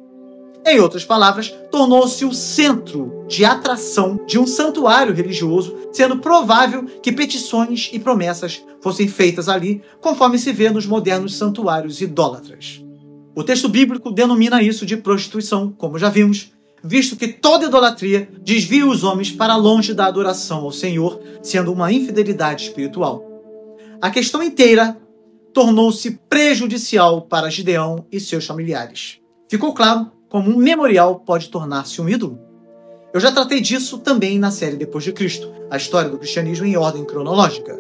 A: Em outras palavras, tornou-se o centro de atração de um santuário religioso, sendo provável que petições e promessas fossem feitas ali, conforme se vê nos modernos santuários idólatras. O texto bíblico denomina isso de prostituição, como já vimos, visto que toda idolatria desvia os homens para longe da adoração ao Senhor, sendo uma infidelidade espiritual. A questão inteira tornou-se prejudicial para Gideão e seus familiares. Ficou claro como um memorial pode tornar-se um ídolo? Eu já tratei disso também na série Depois de Cristo, a história do cristianismo em ordem cronológica.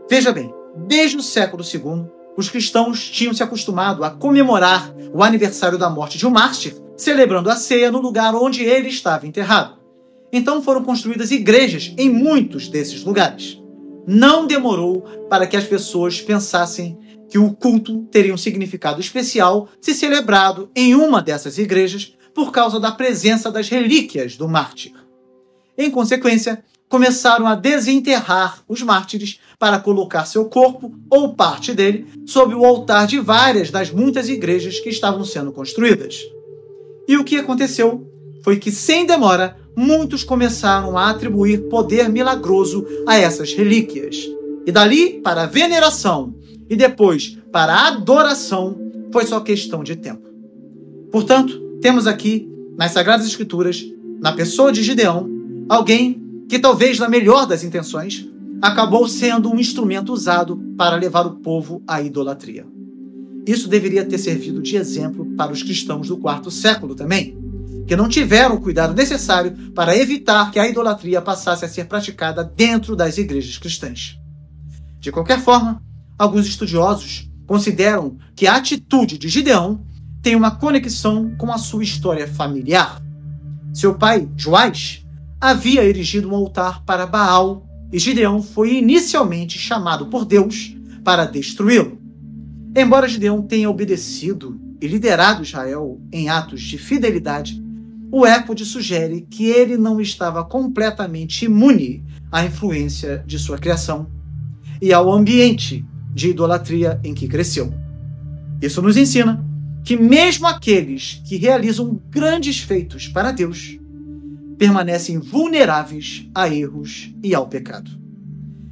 A: Veja bem, desde o século II, os cristãos tinham se acostumado a comemorar o aniversário da morte de um mártir, celebrando a ceia no lugar onde ele estava enterrado. Então foram construídas igrejas em muitos desses lugares. Não demorou para que as pessoas pensassem que o culto teria um significado especial se celebrado em uma dessas igrejas por causa da presença das relíquias do mártir. Em consequência, começaram a desenterrar os mártires para colocar seu corpo ou parte dele sob o altar de várias das muitas igrejas que estavam sendo construídas. E o que aconteceu foi que, sem demora, muitos começaram a atribuir poder milagroso a essas relíquias. E dali para a veneração e depois para a adoração foi só questão de tempo. Portanto, temos aqui nas Sagradas Escrituras, na pessoa de Gideão, alguém que talvez na melhor das intenções, acabou sendo um instrumento usado para levar o povo à idolatria. Isso deveria ter servido de exemplo para os cristãos do quarto século também, que não tiveram o cuidado necessário para evitar que a idolatria passasse a ser praticada dentro das igrejas cristãs. De qualquer forma, alguns estudiosos consideram que a atitude de Gideão tem uma conexão com a sua história familiar. Seu pai, Joás, havia erigido um altar para Baal e Gideão foi inicialmente chamado por Deus para destruí-lo. Embora Gideão tenha obedecido e liderado Israel em atos de fidelidade, o éfode sugere que ele não estava completamente imune à influência de sua criação e ao ambiente de idolatria em que cresceu. Isso nos ensina que mesmo aqueles que realizam grandes feitos para Deus permanecem vulneráveis a erros e ao pecado.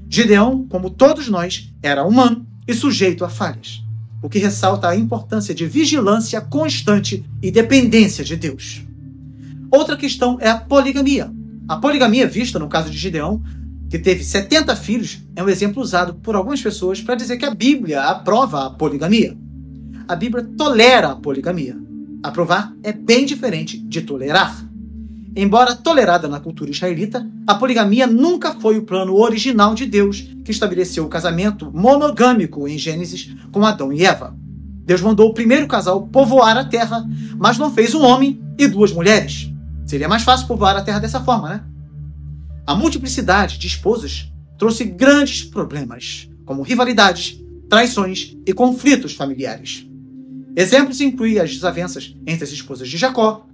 A: Gideão, como todos nós, era humano e sujeito a falhas, o que ressalta a importância de vigilância constante e dependência de Deus. Outra questão é a poligamia. A poligamia vista no caso de Gideão, que teve 70 filhos, é um exemplo usado por algumas pessoas para dizer que a Bíblia aprova a poligamia. A Bíblia tolera a poligamia. Aprovar é bem diferente de tolerar. Embora tolerada na cultura israelita, a poligamia nunca foi o plano original de Deus, que estabeleceu o casamento monogâmico em Gênesis com Adão e Eva. Deus mandou o primeiro casal povoar a terra, mas não fez um homem e duas mulheres. Seria mais fácil povoar a terra dessa forma, né? A multiplicidade de esposas trouxe grandes problemas, como rivalidades, traições e conflitos familiares. Exemplos incluem as desavenças entre as esposas de Jacó,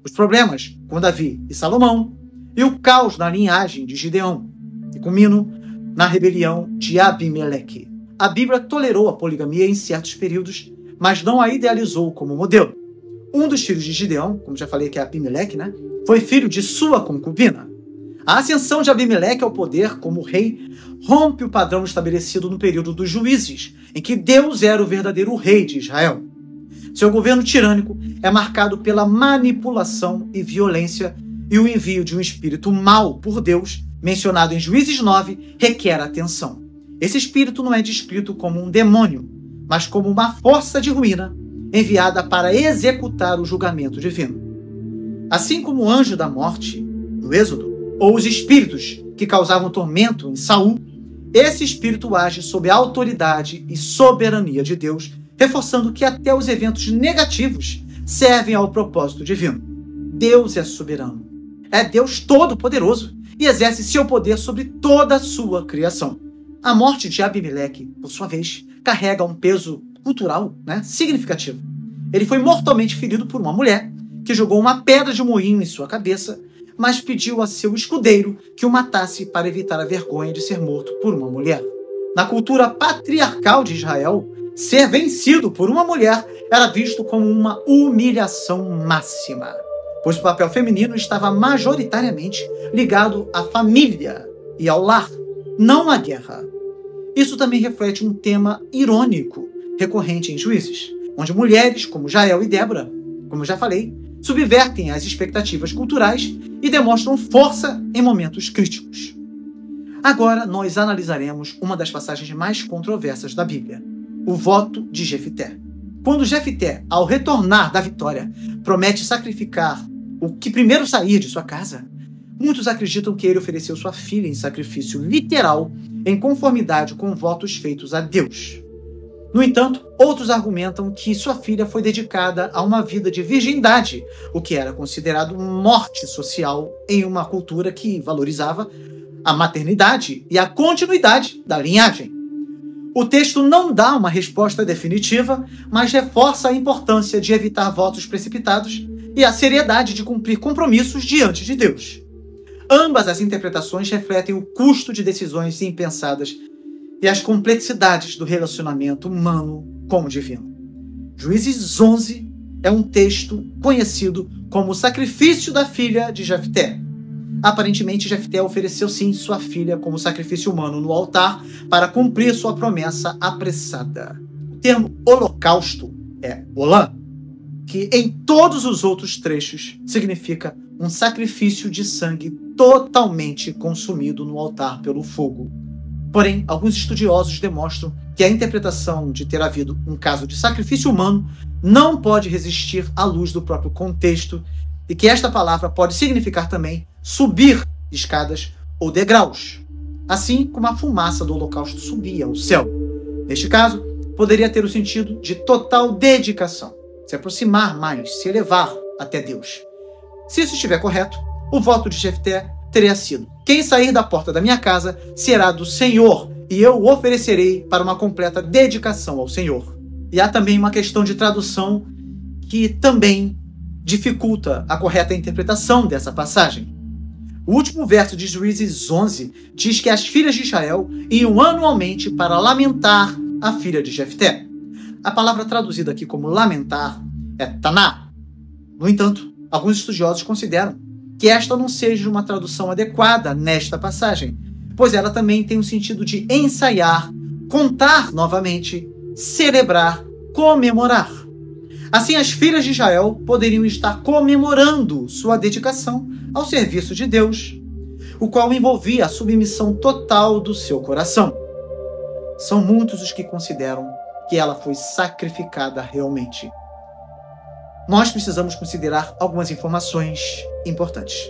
A: os problemas com Davi e Salomão e o caos na linhagem de Gideão, e culminam na rebelião de Abimeleque. A Bíblia tolerou a poligamia em certos períodos, mas não a idealizou como modelo. Um dos filhos de Gideão, como já falei que é Abimeleque, foi filho de sua concubina. A ascensão de Abimeleque ao poder como rei rompe o padrão estabelecido no período dos juízes, em que Deus era o verdadeiro rei de Israel. Seu governo tirânico é marcado pela manipulação e violência, e o envio de um espírito mau por Deus, mencionado em Juízes 9, requer atenção. Esse espírito não é descrito como um demônio, mas como uma força de ruína enviada para executar o julgamento divino. Assim como o anjo da morte, no Êxodo, ou os espíritos que causavam tormento em Saul, esse espírito age sob a autoridade e soberania de Deus, reforçando que até os eventos negativos servem ao propósito divino. Deus é soberano. É Deus todo-poderoso e exerce seu poder sobre toda a sua criação. A morte de Abimeleque, por sua vez, carrega um peso cultural significativo. Ele foi mortalmente ferido por uma mulher que jogou uma pedra de moinho em sua cabeça, mas pediu a seu escudeiro que o matasse para evitar a vergonha de ser morto por uma mulher. Na cultura patriarcal de Israel, ser vencido por uma mulher era visto como uma humilhação máxima, pois o papel feminino estava majoritariamente ligado à família e ao lar, não à guerra. Isso também reflete um tema irônico recorrente em Juízes, onde mulheres como Jael e Débora, como eu já falei, subvertem as expectativas culturais e demonstram força em momentos críticos. Agora nós analisaremos uma das passagens mais controversas da Bíblia, o voto de Jefté. Quando Jefté, ao retornar da vitória, promete sacrificar o que primeiro sair de sua casa, muitos acreditam que ele ofereceu sua filha em sacrifício literal em conformidade com votos feitos a Deus. No entanto, outros argumentam que sua filha foi dedicada a uma vida de virgindade, o que era considerado morte social em uma cultura que valorizava a maternidade e a continuidade da linhagem. O texto não dá uma resposta definitiva, mas reforça a importância de evitar votos precipitados e a seriedade de cumprir compromissos diante de Deus. Ambas as interpretações refletem o custo de decisões impensadas e as complexidades do relacionamento humano com o divino. Juízes 11 é um texto conhecido como o sacrifício da filha de Jefté. Aparentemente, Jefté ofereceu sim sua filha como sacrifício humano no altar para cumprir sua promessa apressada. O termo holocausto é olã, que em todos os outros trechos significa um sacrifício de sangue totalmente consumido no altar pelo fogo. Porém, alguns estudiosos demonstram que a interpretação de ter havido um caso de sacrifício humano não pode resistir à luz do próprio contexto e que esta palavra pode significar também subir escadas ou degraus, assim como a fumaça do holocausto subia ao céu. Neste caso, poderia ter o sentido de total dedicação, se aproximar mais, se elevar até Deus. Se isso estiver correto, o voto de Jefté teria sido: quem sair da porta da minha casa será do Senhor, e eu o oferecerei para uma completa dedicação ao Senhor. E há também uma questão de tradução que também dificulta a correta interpretação dessa passagem. O último verso de Juízes 11 diz que as filhas de Israel iam anualmente para lamentar a filha de Jefté. A palavra traduzida aqui como lamentar é taná. No entanto, alguns estudiosos consideram que esta não seja uma tradução adequada nesta passagem, pois ela também tem o sentido de ensaiar, contar novamente, celebrar, comemorar. Assim, as filhas de Israel poderiam estar comemorando sua dedicação ao serviço de Deus, o qual envolvia a submissão total do seu coração. São muitos os que consideram que ela foi sacrificada realmente. Nós precisamos considerar algumas informações importantes.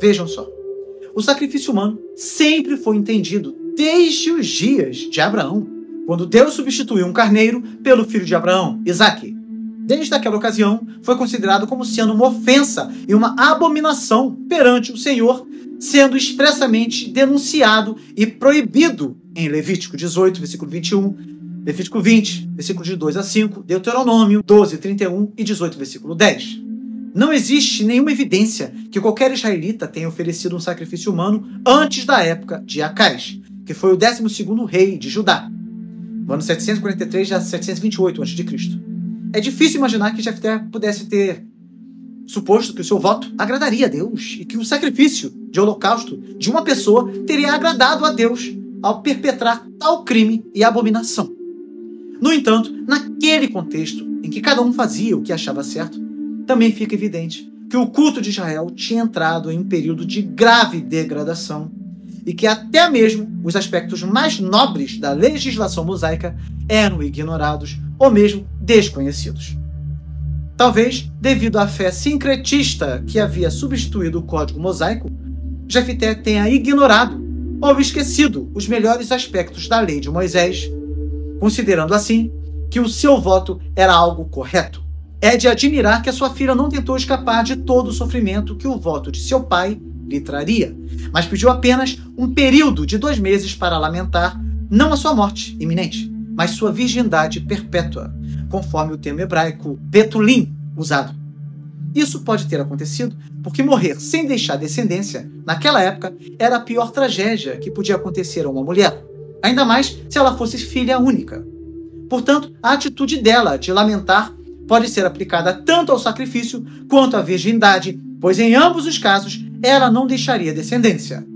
A: Vejam só. O sacrifício humano sempre foi entendido desde os dias de Abraão, quando Deus substituiu um carneiro pelo filho de Abraão, Isaque. Desde aquela ocasião, foi considerado como sendo uma ofensa e uma abominação perante o Senhor, sendo expressamente denunciado e proibido em Levítico 18, versículo 21, Levítico 20, versículo de 2 a 5, Deuteronômio 12, 31 e 18, versículo 10. Não existe nenhuma evidência que qualquer israelita tenha oferecido um sacrifício humano antes da época de Acais, que foi o 12º rei de Judá, no ano 743 a 728 a.C. É difícil imaginar que Jefté pudesse ter suposto que o seu voto agradaria a Deus e que o sacrifício de holocausto de uma pessoa teria agradado a Deus ao perpetrar tal crime e abominação. No entanto, naquele contexto em que cada um fazia o que achava certo, também fica evidente que o culto de Israel tinha entrado em um período de grave degradação e que até mesmo os aspectos mais nobres da legislação mosaica eram ignorados ou mesmo desconhecidos. Talvez, devido à fé sincretista que havia substituído o código mosaico, Jefté tenha ignorado ou esquecido os melhores aspectos da lei de Moisés, considerando assim que o seu voto era algo correto. É de admirar que a sua filha não tentou escapar de todo o sofrimento que o voto de seu pai lhe traria, mas pediu apenas um período de 2 meses para lamentar não a sua morte iminente, mas sua virgindade perpétua, conforme o termo hebraico betulim usado. Isso pode ter acontecido porque morrer sem deixar descendência, naquela época, era a pior tragédia que podia acontecer a uma mulher, ainda mais se ela fosse filha única. Portanto, a atitude dela de lamentar pode ser aplicada tanto ao sacrifício quanto à virgindade, pois em ambos os casos ela não deixaria descendência.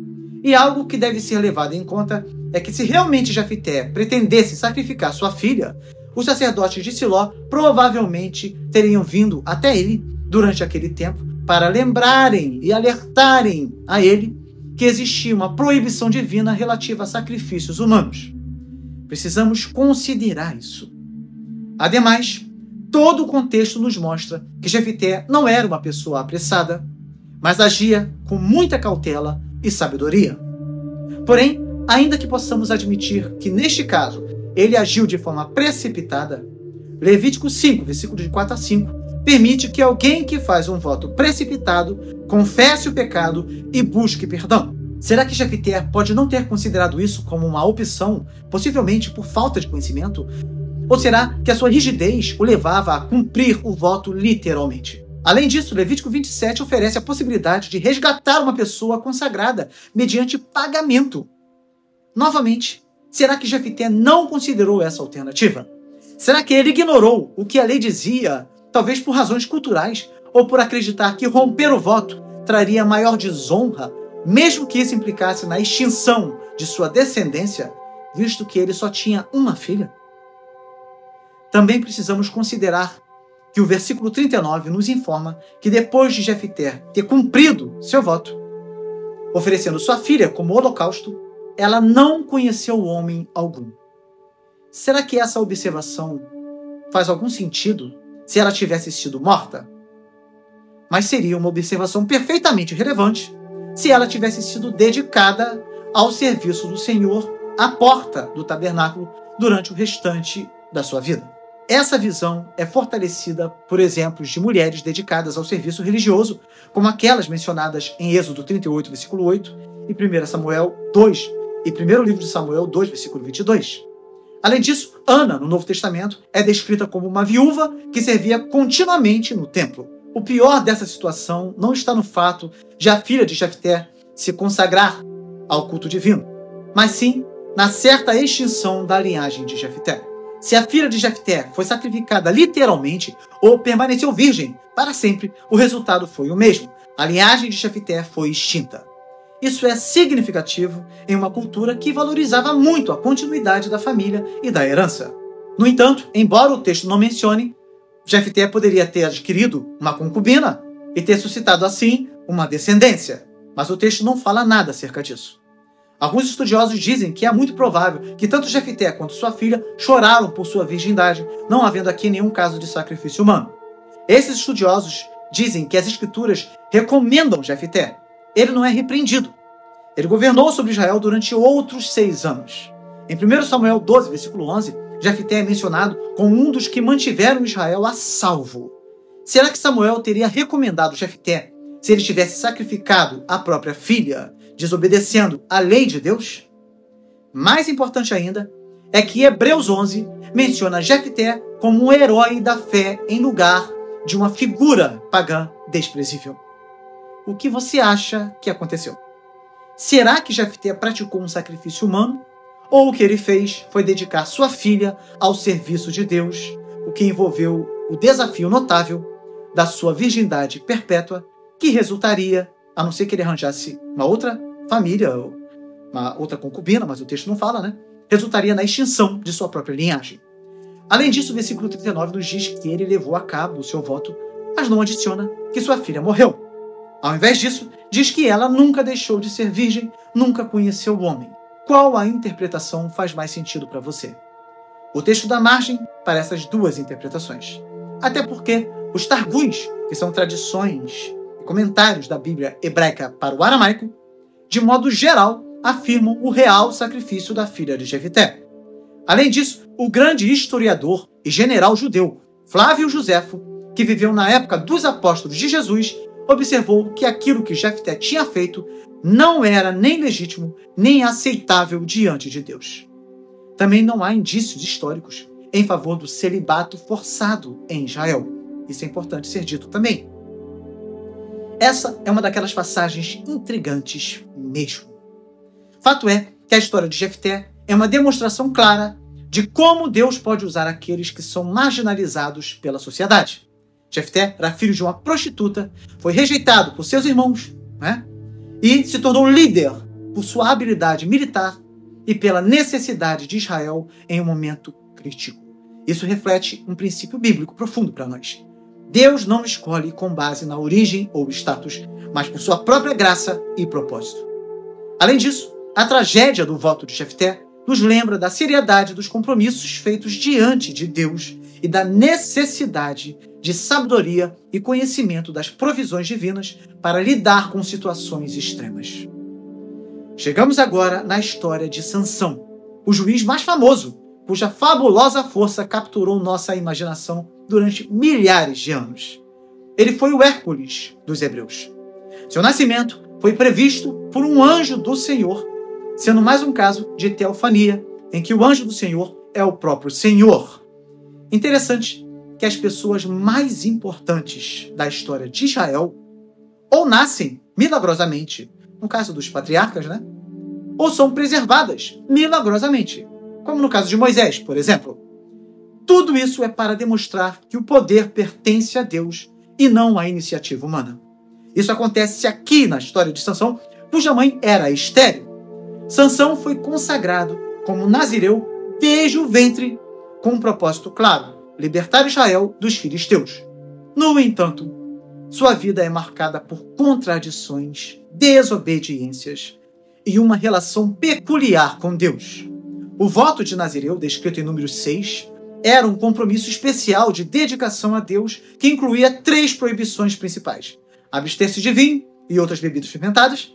A: E algo que deve ser levado em conta é que se realmente Jefté pretendesse sacrificar sua filha, os sacerdotes de Siló provavelmente teriam vindo até ele durante aquele tempo para lembrarem e alertarem a ele que existia uma proibição divina relativa a sacrifícios humanos. Precisamos considerar isso. Ademais, todo o contexto nos mostra que Jefté não era uma pessoa apressada, mas agia com muita cautela e sabedoria. Porém, ainda que possamos admitir que, neste caso, ele agiu de forma precipitada, Levítico 5, versículos de 4 a 5, permite que alguém que faz um voto precipitado confesse o pecado e busque perdão. Será que Jefté pode não ter considerado isso como uma opção, possivelmente por falta de conhecimento? Ou será que a sua rigidez o levava a cumprir o voto literalmente? Além disso, Levítico 27 oferece a possibilidade de resgatar uma pessoa consagrada mediante pagamento. Novamente, será que Jefté não considerou essa alternativa? Será que ele ignorou o que a lei dizia, talvez por razões culturais, ou por acreditar que romper o voto traria maior desonra, mesmo que isso implicasse na extinção de sua descendência, visto que ele só tinha uma filha? Também precisamos considerar que o versículo 39 nos informa que depois de Jefté ter cumprido seu voto, oferecendo sua filha como holocausto, ela não conheceu homem algum. Será que essa observação faz algum sentido se ela tivesse sido morta? Mas seria uma observação perfeitamente relevante se ela tivesse sido dedicada ao serviço do Senhor à porta do tabernáculo durante o restante da sua vida. Essa visão é fortalecida por exemplos de mulheres dedicadas ao serviço religioso, como aquelas mencionadas em Êxodo 38, versículo 8, e 1 Samuel 2, e 1º livro de Samuel 2, versículo 22. Além disso, Ana, no Novo Testamento, é descrita como uma viúva que servia continuamente no templo. O pior dessa situação não está no fato de a filha de Jefté se consagrar ao culto divino, mas sim na certa extinção da linhagem de Jefté. Se a filha de Jefté foi sacrificada literalmente ou permaneceu virgem para sempre, o resultado foi o mesmo. A linhagem de Jefté foi extinta. Isso é significativo em uma cultura que valorizava muito a continuidade da família e da herança. No entanto, embora o texto não mencione, Jefté poderia ter adquirido uma concubina e ter suscitado assim uma descendência, mas o texto não fala nada acerca disso. Alguns estudiosos dizem que é muito provável que tanto Jefté quanto sua filha choraram por sua virgindade, não havendo aqui nenhum caso de sacrifício humano. Esses estudiosos dizem que as escrituras recomendam Jefté. Ele não é repreendido. Ele governou sobre Israel durante outros 6 anos. Em 1 Samuel 12, versículo 11, Jefté é mencionado como um dos que mantiveram Israel a salvo. Será que Samuel teria recomendado Jefté se ele tivesse sacrificado a própria filha, desobedecendo a lei de Deus? Mais importante ainda é que Hebreus 11 menciona Jefté como um herói da fé em lugar de uma figura pagã desprezível. O que você acha que aconteceu? Será que Jefté praticou um sacrifício humano? Ou o que ele fez foi dedicar sua filha ao serviço de Deus, o que envolveu o desafio notável da sua virgindade perpétua, que resultaria, a não ser que ele arranjasse uma outra família, uma outra concubina, mas o texto não fala, né? Resultaria na extinção de sua própria linhagem. Além disso, o versículo 39 nos diz que ele levou a cabo o seu voto, mas não adiciona que sua filha morreu. Ao invés disso, diz que ela nunca deixou de ser virgem, nunca conheceu o homem. Qual a interpretação faz mais sentido para você? O texto dá margem para essas duas interpretações. Até porque os targums, que são tradições e comentários da Bíblia hebraica para o aramaico, de modo geral, afirmam o real sacrifício da filha de Jefté. Além disso, o grande historiador e general judeu Flávio Josefo, que viveu na época dos apóstolos de Jesus, observou que aquilo que Jefté tinha feito não era nem legítimo, nem aceitável diante de Deus. Também não há indícios históricos em favor do celibato forçado em Israel. Isso é importante ser dito também. Essa é uma daquelas passagens intrigantes mesmo. Fato é que a história de Jefté é uma demonstração clara de como Deus pode usar aqueles que são marginalizados pela sociedade. Jefté era filho de uma prostituta, foi rejeitado por seus irmãos, né? E se tornou líder por sua habilidade militar e pela necessidade de Israel em um momento crítico. Isso reflete um princípio bíblico profundo para nós. Deus não escolhe com base na origem ou status, mas por sua própria graça e propósito. Além disso, a tragédia do voto de Jefté nos lembra da seriedade dos compromissos feitos diante de Deus e da necessidade de sabedoria e conhecimento das provisões divinas para lidar com situações extremas. Chegamos agora na história de Sansão, o juiz mais famoso, cuja fabulosa força capturou nossa imaginação durante milhares de anos. Ele foi o Hércules dos hebreus. Seu nascimento foi previsto por um anjo do Senhor, sendo mais um caso de teofania, em que o anjo do Senhor é o próprio Senhor. Interessante que as pessoas mais importantes da história de Israel ou nascem milagrosamente, no caso dos patriarcas, né? Ou são preservadas milagrosamente, como no caso de Moisés, por exemplo. Tudo isso é para demonstrar que o poder pertence a Deus e não à iniciativa humana. Isso acontece aqui na história de Sansão, cuja mãe era estéril. Sansão foi consagrado como nazireu desde o ventre, com um propósito claro: libertar Israel dos filisteus. No entanto, sua vida é marcada por contradições, desobediências e uma relação peculiar com Deus. O voto de Nazireu, descrito em Números 6, era um compromisso especial de dedicação a Deus que incluía 3 proibições principais: abster-se de vinho e outras bebidas fermentadas.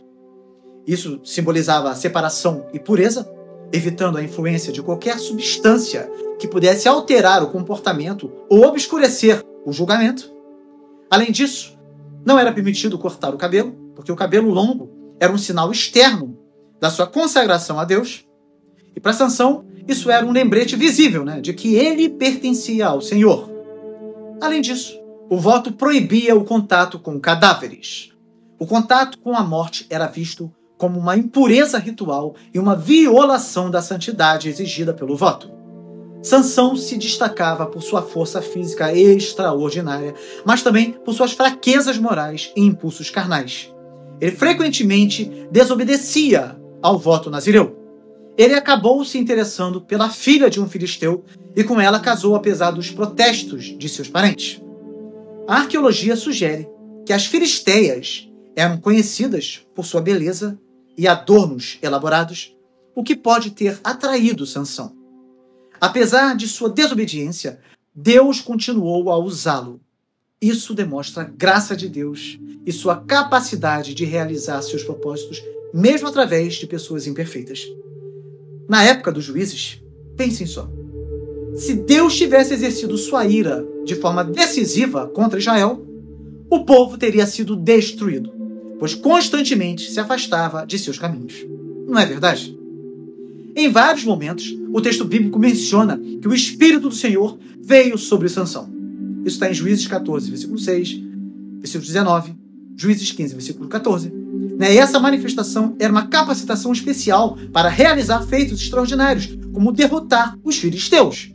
A: Isso simbolizava a separação e pureza, evitando a influência de qualquer substância que pudesse alterar o comportamento ou obscurecer o julgamento. Além disso, não era permitido cortar o cabelo, porque o cabelo longo era um sinal externo da sua consagração a Deus. E para Sansão, isso era um lembrete visível, de que ele pertencia ao Senhor. Além disso, o voto proibia o contato com cadáveres. O contato com a morte era visto como uma impureza ritual e uma violação da santidade exigida pelo voto. Sansão se destacava por sua força física extraordinária, mas também por suas fraquezas morais e impulsos carnais. Ele frequentemente desobedecia ao voto nazireu. Ele acabou se interessando pela filha de um filisteu e com ela casou apesar dos protestos de seus parentes. A arqueologia sugere que as filisteias eram conhecidas por sua beleza e adornos elaborados, o que pode ter atraído Sansão. Apesar de sua desobediência, Deus continuou a usá-lo. Isso demonstra a graça de Deus e sua capacidade de realizar seus propósitos, mesmo através de pessoas imperfeitas. Na época dos juízes, pensem só. Se Deus tivesse exercido sua ira de forma decisiva contra Israel, o povo teria sido destruído, pois constantemente se afastava de seus caminhos. Não é verdade? Em vários momentos, o texto bíblico menciona que o Espírito do Senhor veio sobre Sansão. Isso está em Juízes 14, versículo 6, versículo 19, Juízes 15, versículo 14. E essa manifestação era uma capacitação especial para realizar feitos extraordinários, como derrotar os filisteus.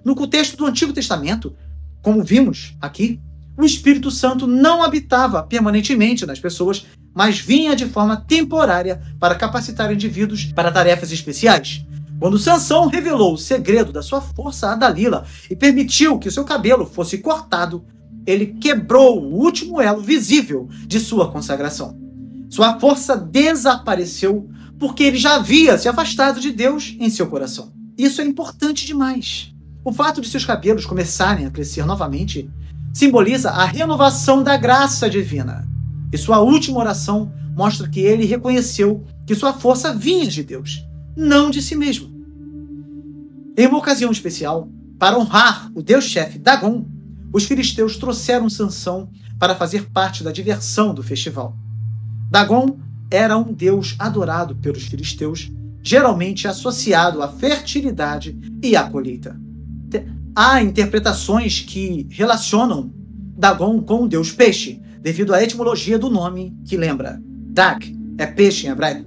A: No contexto do Antigo Testamento, como vimos aqui, o Espírito Santo não habitava permanentemente nas pessoas, mas vinha de forma temporária para capacitar indivíduos para tarefas especiais. Quando Sansão revelou o segredo da sua força a Dalila e permitiu que o seu cabelo fosse cortado, ele quebrou o último elo visível de sua consagração. Sua força desapareceu porque ele já havia se afastado de Deus em seu coração. Isso é importante demais. O fato de seus cabelos começarem a crescer novamente simboliza a renovação da graça divina. E sua última oração mostra que ele reconheceu que sua força vinha de Deus, não de si mesmo. Em uma ocasião especial, para honrar o deus-chefe Dagon, os filisteus trouxeram Sansão para fazer parte da diversão do festival. Dagon era um deus adorado pelos filisteus, geralmente associado à fertilidade e à colheita. Há interpretações que relacionam Dagon com o deus peixe, devido à etimologia do nome que lembra. Dag é peixe em hebraico.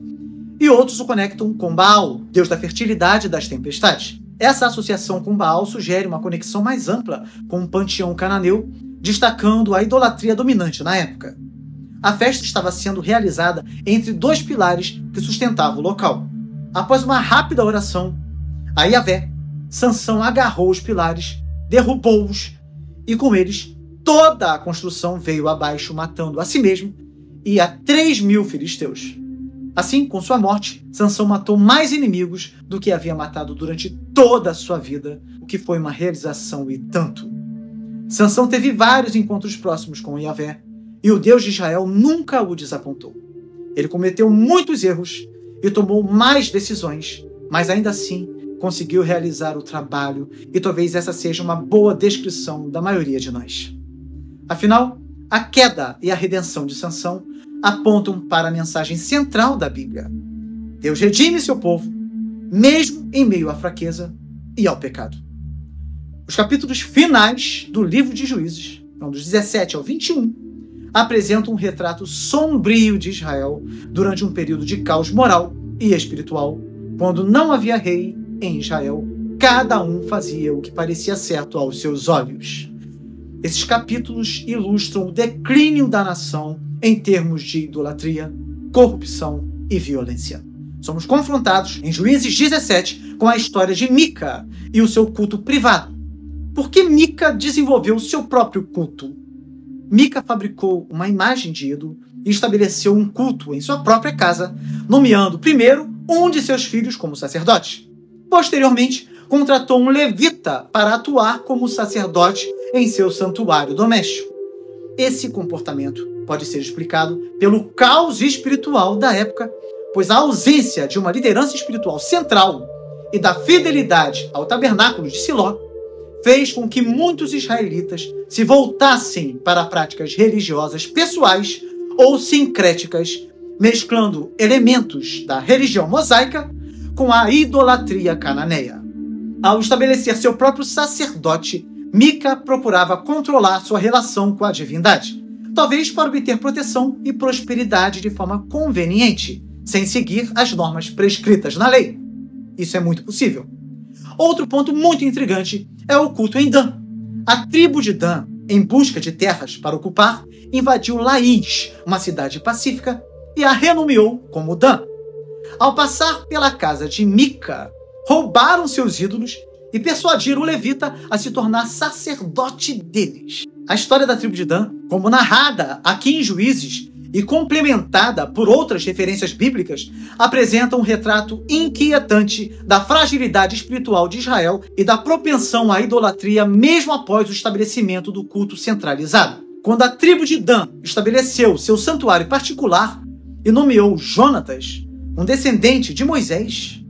A: E outros o conectam com Baal, deus da fertilidade e das tempestades. Essa associação com Baal sugere uma conexão mais ampla com o panteão cananeu, destacando a idolatria dominante na época. A festa estava sendo realizada entre 2 pilares que sustentavam o local. Após uma rápida oração a Yahvé, Sansão agarrou os pilares, derrubou-os e com eles toda a construção veio abaixo, matando a si mesmo e a 3.000 filisteus. Assim, com sua morte, Sansão matou mais inimigos do que havia matado durante toda a sua vida, o que foi uma realização e tanto. Sansão teve vários encontros próximos com Yahvé, e o Deus de Israel nunca o desapontou. Ele cometeu muitos erros e tomou mais decisões, mas ainda assim conseguiu realizar o trabalho, e talvez essa seja uma boa descrição da maioria de nós. Afinal, a queda e a redenção de Sansão apontam para a mensagem central da Bíblia. Deus redime seu povo, mesmo em meio à fraqueza e ao pecado. Os capítulos finais do livro de Juízes, dos 17 ao 21, apresentam um retrato sombrio de Israel durante um período de caos moral e espiritual, quando não havia rei em Israel, cada um fazia o que parecia certo aos seus olhos. Esses capítulos ilustram o declínio da nação em termos de idolatria, corrupção e violência. Somos confrontados em Juízes 17 com a história de Mica e o seu culto privado. Por que Mica desenvolveu o seu próprio culto? Mica fabricou uma imagem de ídolo e estabeleceu um culto em sua própria casa, nomeando primeiro um de seus filhos como sacerdote. Posteriormente, contratou um levita para atuar como sacerdote em seu santuário doméstico. Esse comportamento pode ser explicado pelo caos espiritual da época, pois a ausência de uma liderança espiritual central e da fidelidade ao tabernáculo de Siló fez com que muitos israelitas se voltassem para práticas religiosas pessoais ou sincréticas, mesclando elementos da religião mosaica com a idolatria cananeia. Ao estabelecer seu próprio sacerdote, Mica procurava controlar sua relação com a divindade, talvez para obter proteção e prosperidade de forma conveniente, sem seguir as normas prescritas na lei. Isso é muito possível. Outro ponto muito intrigante é o culto em Dan. A tribo de Dan, em busca de terras para ocupar, invadiu Laís, uma cidade pacífica, e a renomeou como Dan. Ao passar pela casa de Mica, roubaram seus ídolos e persuadiram o levita a se tornar sacerdote deles. A história da tribo de Dan, como narrada aqui em Juízes e complementada por outras referências bíblicas, apresenta um retrato inquietante da fragilidade espiritual de Israel e da propensão à idolatria mesmo após o estabelecimento do culto centralizado. Quando a tribo de Dan estabeleceu seu santuário particular e nomeou Jonatas, um descendente de Moisés,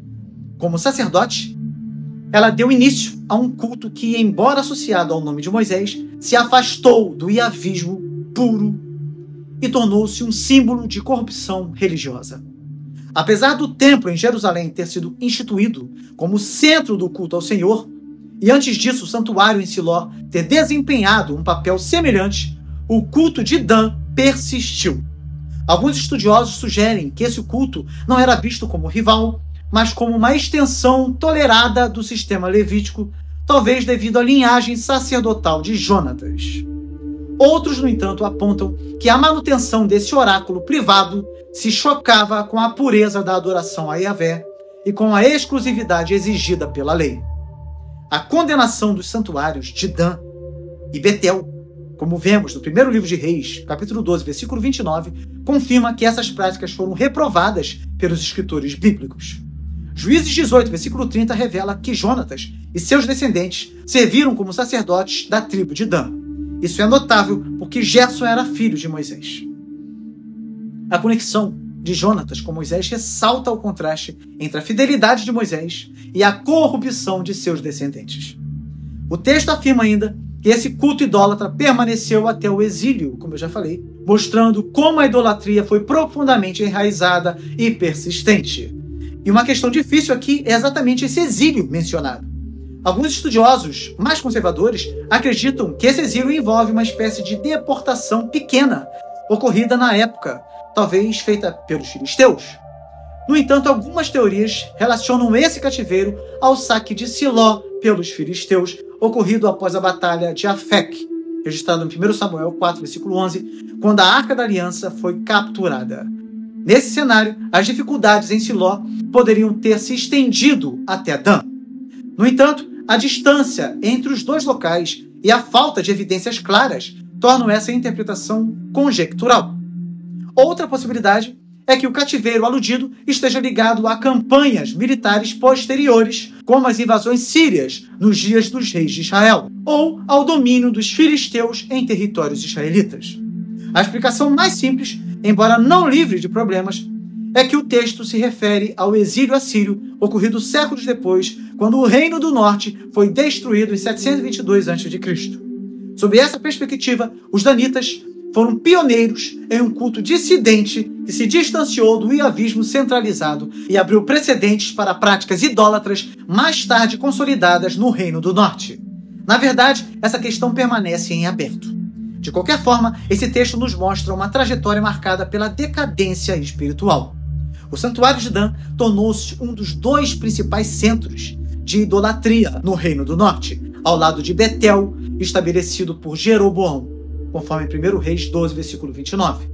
A: como sacerdote, ela deu início a um culto que, embora associado ao nome de Moisés, se afastou do iavismo puro e tornou-se um símbolo de corrupção religiosa. Apesar do templo em Jerusalém ter sido instituído como centro do culto ao Senhor, e antes disso o santuário em Siló ter desempenhado um papel semelhante, o culto de Dan persistiu. Alguns estudiosos sugerem que esse culto não era visto como rival, mas como uma extensão tolerada do sistema levítico, talvez devido à linhagem sacerdotal de Jonatas. Outros, no entanto, apontam que a manutenção desse oráculo privado se chocava com a pureza da adoração a Yahvé e com a exclusividade exigida pela lei. A condenação dos santuários de Dan e Betel, como vemos no primeiro livro de Reis, capítulo 12, versículo 29, confirma que essas práticas foram reprovadas pelos escritores bíblicos. Juízes 18, versículo 30, revela que Jonatas e seus descendentes serviram como sacerdotes da tribo de Dan. Isso é notável porque Gerson era filho de Moisés. A conexão de Jonatas com Moisés ressalta o contraste entre a fidelidade de Moisés e a corrupção de seus descendentes. O texto afirma ainda que esse culto idólatra permaneceu até o exílio, como eu já falei, mostrando como a idolatria foi profundamente enraizada e persistente. E uma questão difícil aqui é exatamente esse exílio mencionado. Alguns estudiosos mais conservadores acreditam que esse exílio envolve uma espécie de deportação pequena, ocorrida na época, talvez feita pelos filisteus. No entanto, algumas teorias relacionam esse cativeiro ao saque de Siló pelos filisteus, ocorrido após a batalha de Afec, registrado em 1 Samuel 4, versículo 11, quando a Arca da Aliança foi capturada. Nesse cenário, as dificuldades em Siló poderiam ter se estendido até Dan. No entanto, a distância entre os dois locais e a falta de evidências claras tornam essa interpretação conjectural. Outra possibilidade é que o cativeiro aludido esteja ligado a campanhas militares posteriores, como as invasões sírias nos dias dos reis de Israel, ou ao domínio dos filisteus em territórios israelitas. A explicação mais simples, embora não livre de problemas, é que o texto se refere ao exílio assírio ocorrido séculos depois, quando o Reino do Norte foi destruído em 722 a.C. Sob essa perspectiva, os danitas foram pioneiros em um culto dissidente que se distanciou do iavismo centralizado e abriu precedentes para práticas idólatras mais tarde consolidadas no Reino do Norte. Na verdade, essa questão permanece em aberto. De qualquer forma, esse texto nos mostra uma trajetória marcada pela decadência espiritual. O Santuário de Dan tornou-se um dos dois principais centros de idolatria no Reino do Norte, ao lado de Betel, estabelecido por Jeroboão, conforme 1 Reis 12, versículo 29.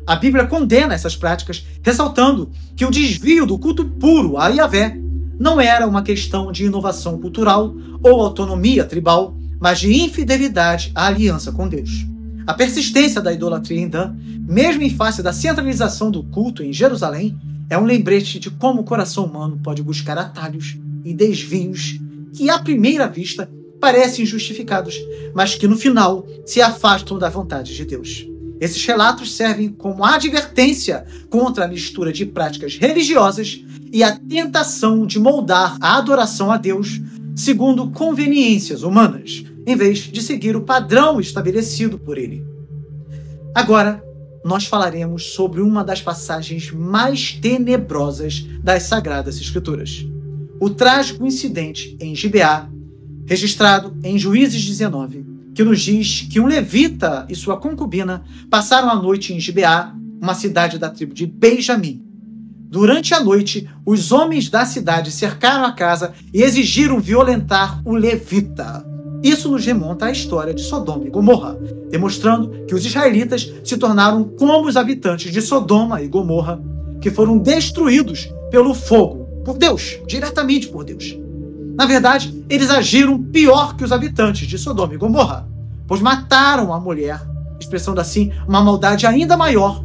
A: A Bíblia condena essas práticas, ressaltando que o desvio do culto puro a Yahvé não era uma questão de inovação cultural ou autonomia tribal, mas de infidelidade à aliança com Deus. A persistência da idolatria em Dan, mesmo em face da centralização do culto em Jerusalém, é um lembrete de como o coração humano pode buscar atalhos e desvios que, à primeira vista, parecem injustificados, mas que, no final, se afastam da vontade de Deus. Esses relatos servem como advertência contra a mistura de práticas religiosas e a tentação de moldar a adoração a Deus segundo conveniências humanas, em vez de seguir o padrão estabelecido por ele. Agora, nós falaremos sobre uma das passagens mais tenebrosas das Sagradas Escrituras. O trágico incidente em Gibeá, registrado em Juízes 19, que nos diz que um levita e sua concubina passaram a noite em Gibeá, uma cidade da tribo de Benjamim. Durante a noite, os homens da cidade cercaram a casa e exigiram violentar o levita. Isso nos remonta à história de Sodoma e Gomorra, demonstrando que os israelitas se tornaram como os habitantes de Sodoma e Gomorra, que foram destruídos pelo fogo, por Deus, diretamente por Deus. Na verdade, eles agiram pior que os habitantes de Sodoma e Gomorra, pois mataram a mulher, expressando assim uma maldade ainda maior,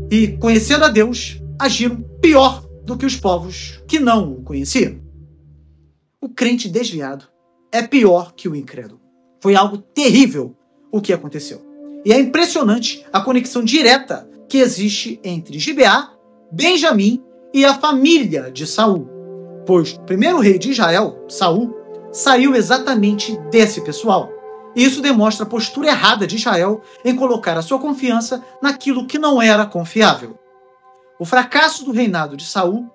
A: e, conhecendo a Deus, agiram pior do que os povos que não o conheciam. O crente desviado é pior que o incrédulo. Foi algo terrível o que aconteceu. E é impressionante a conexão direta que existe entre Gibeá, Benjamim e a família de Saul. Pois o primeiro rei de Israel, Saul, saiu exatamente desse pessoal. E isso demonstra a postura errada de Israel em colocar a sua confiança naquilo que não era confiável. O fracasso do reinado de Saul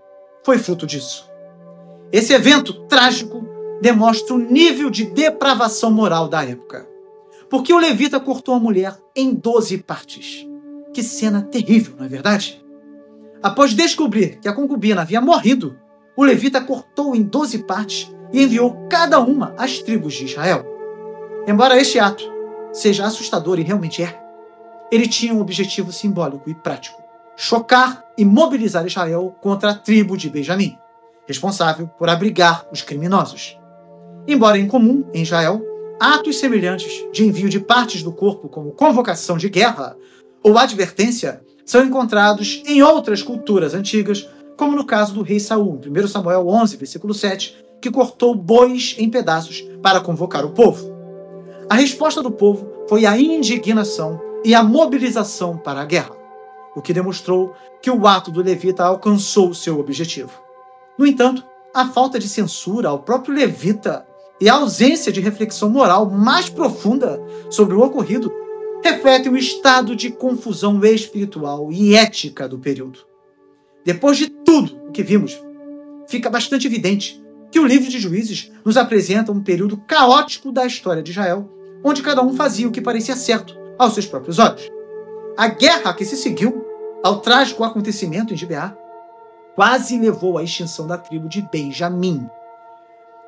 A: foi fruto disso. Esse evento trágico demonstra o nível de depravação moral da época. Porque o levita cortou a mulher em 12 partes. Que cena terrível, não é verdade? Após descobrir que a concubina havia morrido, o levita cortou em 12 partes e enviou cada uma às tribos de Israel. Embora este ato seja assustador e realmente é, ele tinha um objetivo simbólico e prático: chocar e mobilizar Israel contra a tribo de Benjamim, responsável por abrigar os criminosos. Embora incomum em Israel, atos semelhantes de envio de partes do corpo como convocação de guerra ou advertência são encontrados em outras culturas antigas, como no caso do rei Saul, 1 Samuel 11, versículo 7, que cortou bois em pedaços para convocar o povo. A resposta do povo foi a indignação e a mobilização para a guerra, o que demonstrou que o ato do levita alcançou seu objetivo. No entanto, a falta de censura ao próprio levita e a ausência de reflexão moral mais profunda sobre o ocorrido refletem o estado de confusão espiritual e ética do período. Depois de tudo o que vimos, fica bastante evidente que o livro de Juízes nos apresenta um período caótico da história de Israel, onde cada um fazia o que parecia certo aos seus próprios olhos. A guerra que se seguiu ao trágico acontecimento em Gibeá quase levou à extinção da tribo de Benjamim,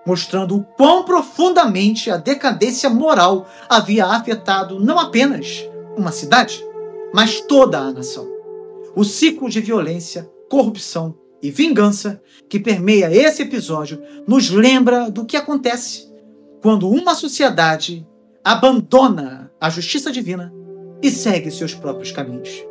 A: mostrando o quão profundamente a decadência moral havia afetado não apenas uma cidade, mas toda a nação. O ciclo de violência, corrupção e vingança que permeia esse episódio nos lembra do que acontece quando uma sociedade abandona a justiça divina e segue seus próprios caminhos.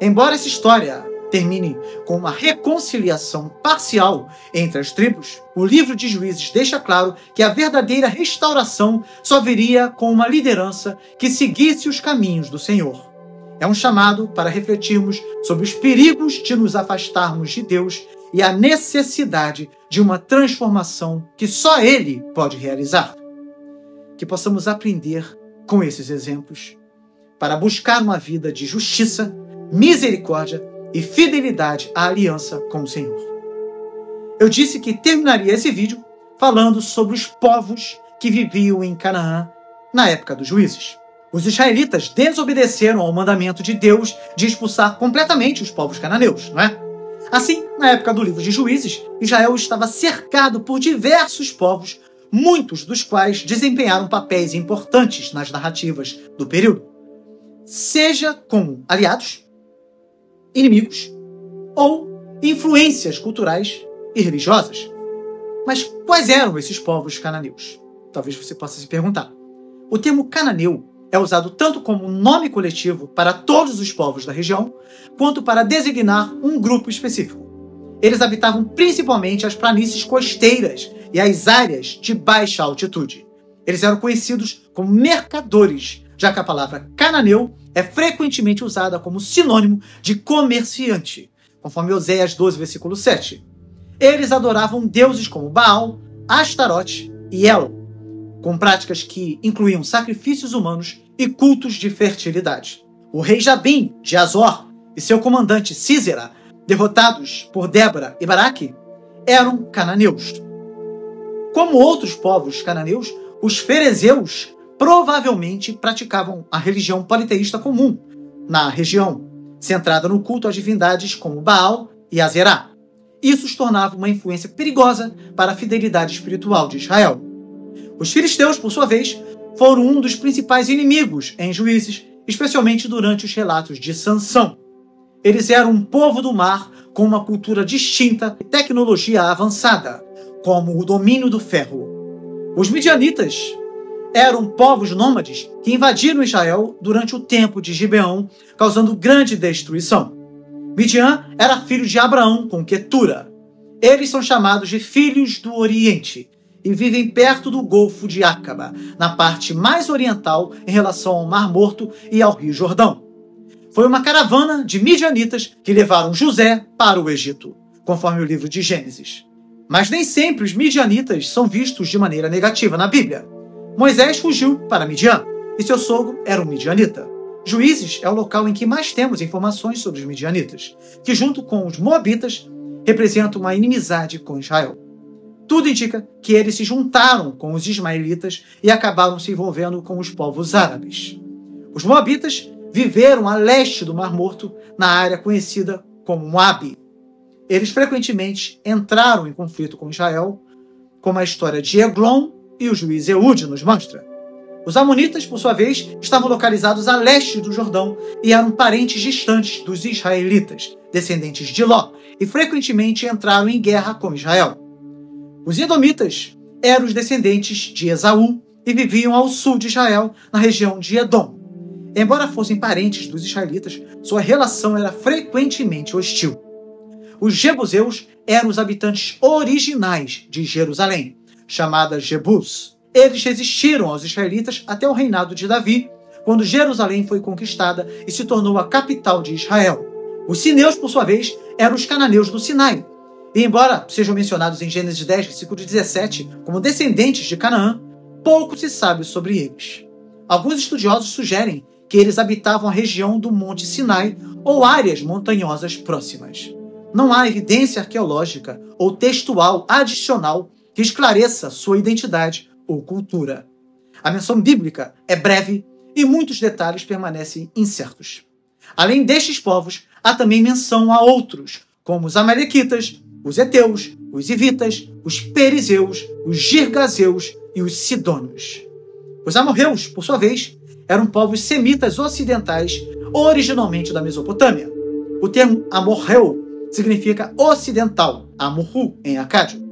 A: Embora essa história termine com uma reconciliação parcial entre as tribos, o livro de Juízes deixa claro que a verdadeira restauração só viria com uma liderança que seguisse os caminhos do Senhor. É um chamado para refletirmos sobre os perigos de nos afastarmos de Deus e a necessidade de uma transformação que só Ele pode realizar. Que possamos aprender com esses exemplos para buscar uma vida de justiça, misericórdia e fidelidade à aliança com o Senhor. Eu disse que terminaria esse vídeo falando sobre os povos que viviam em Canaã na época dos juízes. Os israelitas desobedeceram ao mandamento de Deus de expulsar completamente os povos cananeus, não é? Assim, na época do livro de Juízes, Israel estava cercado por diversos povos, muitos dos quais desempenharam papéis importantes nas narrativas do período, seja como aliados, inimigos ou influências culturais e religiosas. Mas quais eram esses povos cananeus? Talvez você possa se perguntar. O termo cananeu é usado tanto como um nome coletivo para todos os povos da região, quanto para designar um grupo específico. Eles habitavam principalmente as planícies costeiras e as áreas de baixa altitude. Eles eram conhecidos como mercadores, já que a palavra cananeu é frequentemente usada como sinônimo de comerciante, conforme Oséias 12, versículo 7. Eles adoravam deuses como Baal, Astarote e El, com práticas que incluíam sacrifícios humanos e cultos de fertilidade. O rei Jabim, de Azor, e seu comandante Sísera, derrotados por Débora e Baraque, eram cananeus. Como outros povos cananeus, os ferezeus provavelmente praticavam a religião politeísta comum na região, centrada no culto às divindades como Baal e Azerá. Isso os tornava uma influência perigosa para a fidelidade espiritual de Israel. Os filisteus, por sua vez, foram um dos principais inimigos em Juízes, especialmente durante os relatos de Sansão. Eles eram um povo do mar com uma cultura distinta e tecnologia avançada, como o domínio do ferro. Os midianitas eram povos nômades que invadiram Israel durante o tempo de Gibeão, causando grande destruição. Midian era filho de Abraão com Quetura. Eles são chamados de filhos do Oriente e vivem perto do Golfo de Acaba, na parte mais oriental em relação ao Mar Morto e ao Rio Jordão. Foi uma caravana de midianitas que levaram José para o Egito, conforme o livro de Gênesis. Mas nem sempre os midianitas são vistos de maneira negativa na Bíblia. Moisés fugiu para Midian e seu sogro era um midianita. Juízes é o local em que mais temos informações sobre os midianitas, que junto com os moabitas representam uma inimizade com Israel. Tudo indica que eles se juntaram com os ismaelitas e acabaram se envolvendo com os povos árabes. Os moabitas viveram a leste do Mar Morto, na área conhecida como Moabe. Eles frequentemente entraram em conflito com Israel, como a história de Eglon e o juiz Eude nos mostra. Os amonitas, por sua vez, estavam localizados a leste do Jordão e eram parentes distantes dos israelitas, descendentes de Ló, e frequentemente entraram em guerra com Israel. Os edomitas eram os descendentes de Esaú e viviam ao sul de Israel, na região de Edom. Embora fossem parentes dos israelitas, sua relação era frequentemente hostil. Os jebuseus eram os habitantes originais de Jerusalém, chamada Jebus. Eles resistiram aos israelitas até o reinado de Davi, quando Jerusalém foi conquistada e se tornou a capital de Israel. Os sineus, por sua vez, eram os cananeus do Sinai. E embora sejam mencionados em Gênesis 10, versículo 17, como descendentes de Canaã, pouco se sabe sobre eles. Alguns estudiosos sugerem que eles habitavam a região do Monte Sinai ou áreas montanhosas próximas. Não há evidência arqueológica ou textual adicional que esclareça sua identidade ou cultura. A menção bíblica é breve e muitos detalhes permanecem incertos. Além destes povos, há também menção a outros, como os amalequitas, os heteus, os hivitas, os perizeus, os girgazeus e os sidônios. Os amorreus, por sua vez, eram povos semitas ocidentais, originalmente da Mesopotâmia. O termo amorreu significa ocidental, Amurru, em acádio.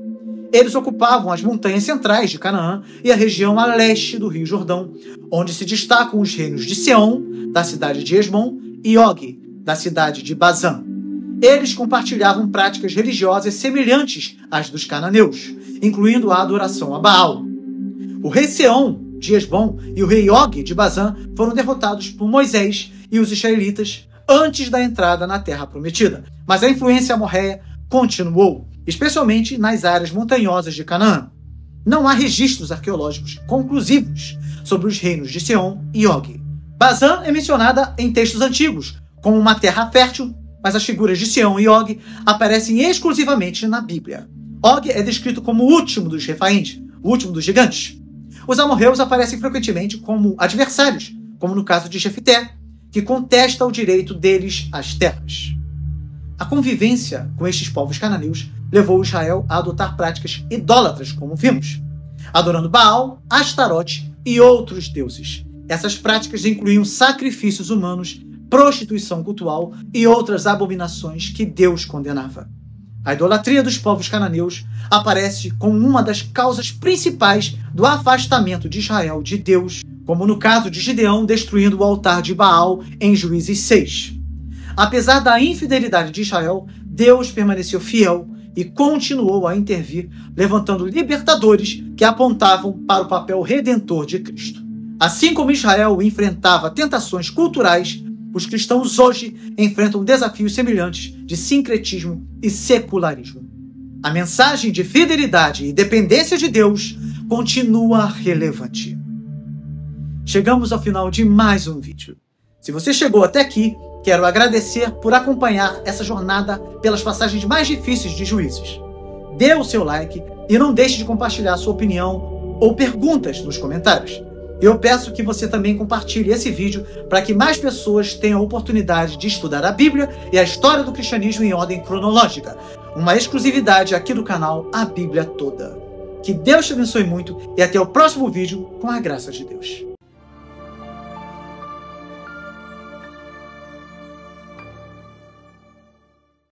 A: Eles ocupavam as montanhas centrais de Canaã e a região a leste do Rio Jordão, onde se destacam os reinos de Seom, da cidade de Esmon, e Og, da cidade de Bazã. Eles compartilhavam práticas religiosas semelhantes às dos cananeus, incluindo a adoração a Baal. O rei Seom, de Esbom, e o rei Og, de Bazã, foram derrotados por Moisés e os israelitas antes da entrada na Terra Prometida, mas a influência amorreia continuou, especialmente nas áreas montanhosas de Canaã. Não há registros arqueológicos conclusivos sobre os reinos de Seom e Og. Bazã é mencionada em textos antigos como uma terra fértil, mas as figuras de Seom e Og aparecem exclusivamente na Bíblia. Og é descrito como o último dos refaíns, o último dos gigantes. Os amorreus aparecem frequentemente como adversários, como no caso de Jefté, que contesta o direito deles às terras. A convivência com estes povos cananeus levou Israel a adotar práticas idólatras, como vimos, adorando Baal, Astarote e outros deuses. Essas práticas incluíam sacrifícios humanos, prostituição cultural e outras abominações que Deus condenava. A idolatria dos povos cananeus aparece como uma das causas principais do afastamento de Israel de Deus como no caso de Gideão destruindo o altar de Baal em Juízes 6. Apesar da infidelidade de Israel, Deus permaneceu fiel e continuou a intervir, levantando libertadores que apontavam para o papel redentor de Cristo. Assim como Israel enfrentava tentações culturais, os cristãos hoje enfrentam desafios semelhantes de sincretismo e secularismo. A mensagem de fidelidade e dependência de Deus continua relevante. Chegamos ao final de mais um vídeo. Se você chegou até aqui, quero agradecer por acompanhar essa jornada pelas passagens mais difíceis de Juízes. Dê o seu like e não deixe de compartilhar sua opinião ou perguntas nos comentários. Eu peço que você também compartilhe esse vídeo para que mais pessoas tenham a oportunidade de estudar a Bíblia e a história do cristianismo em ordem cronológica, uma exclusividade aqui do canal A Bíblia Toda. Que Deus te abençoe muito e até o próximo vídeo com a graça de Deus.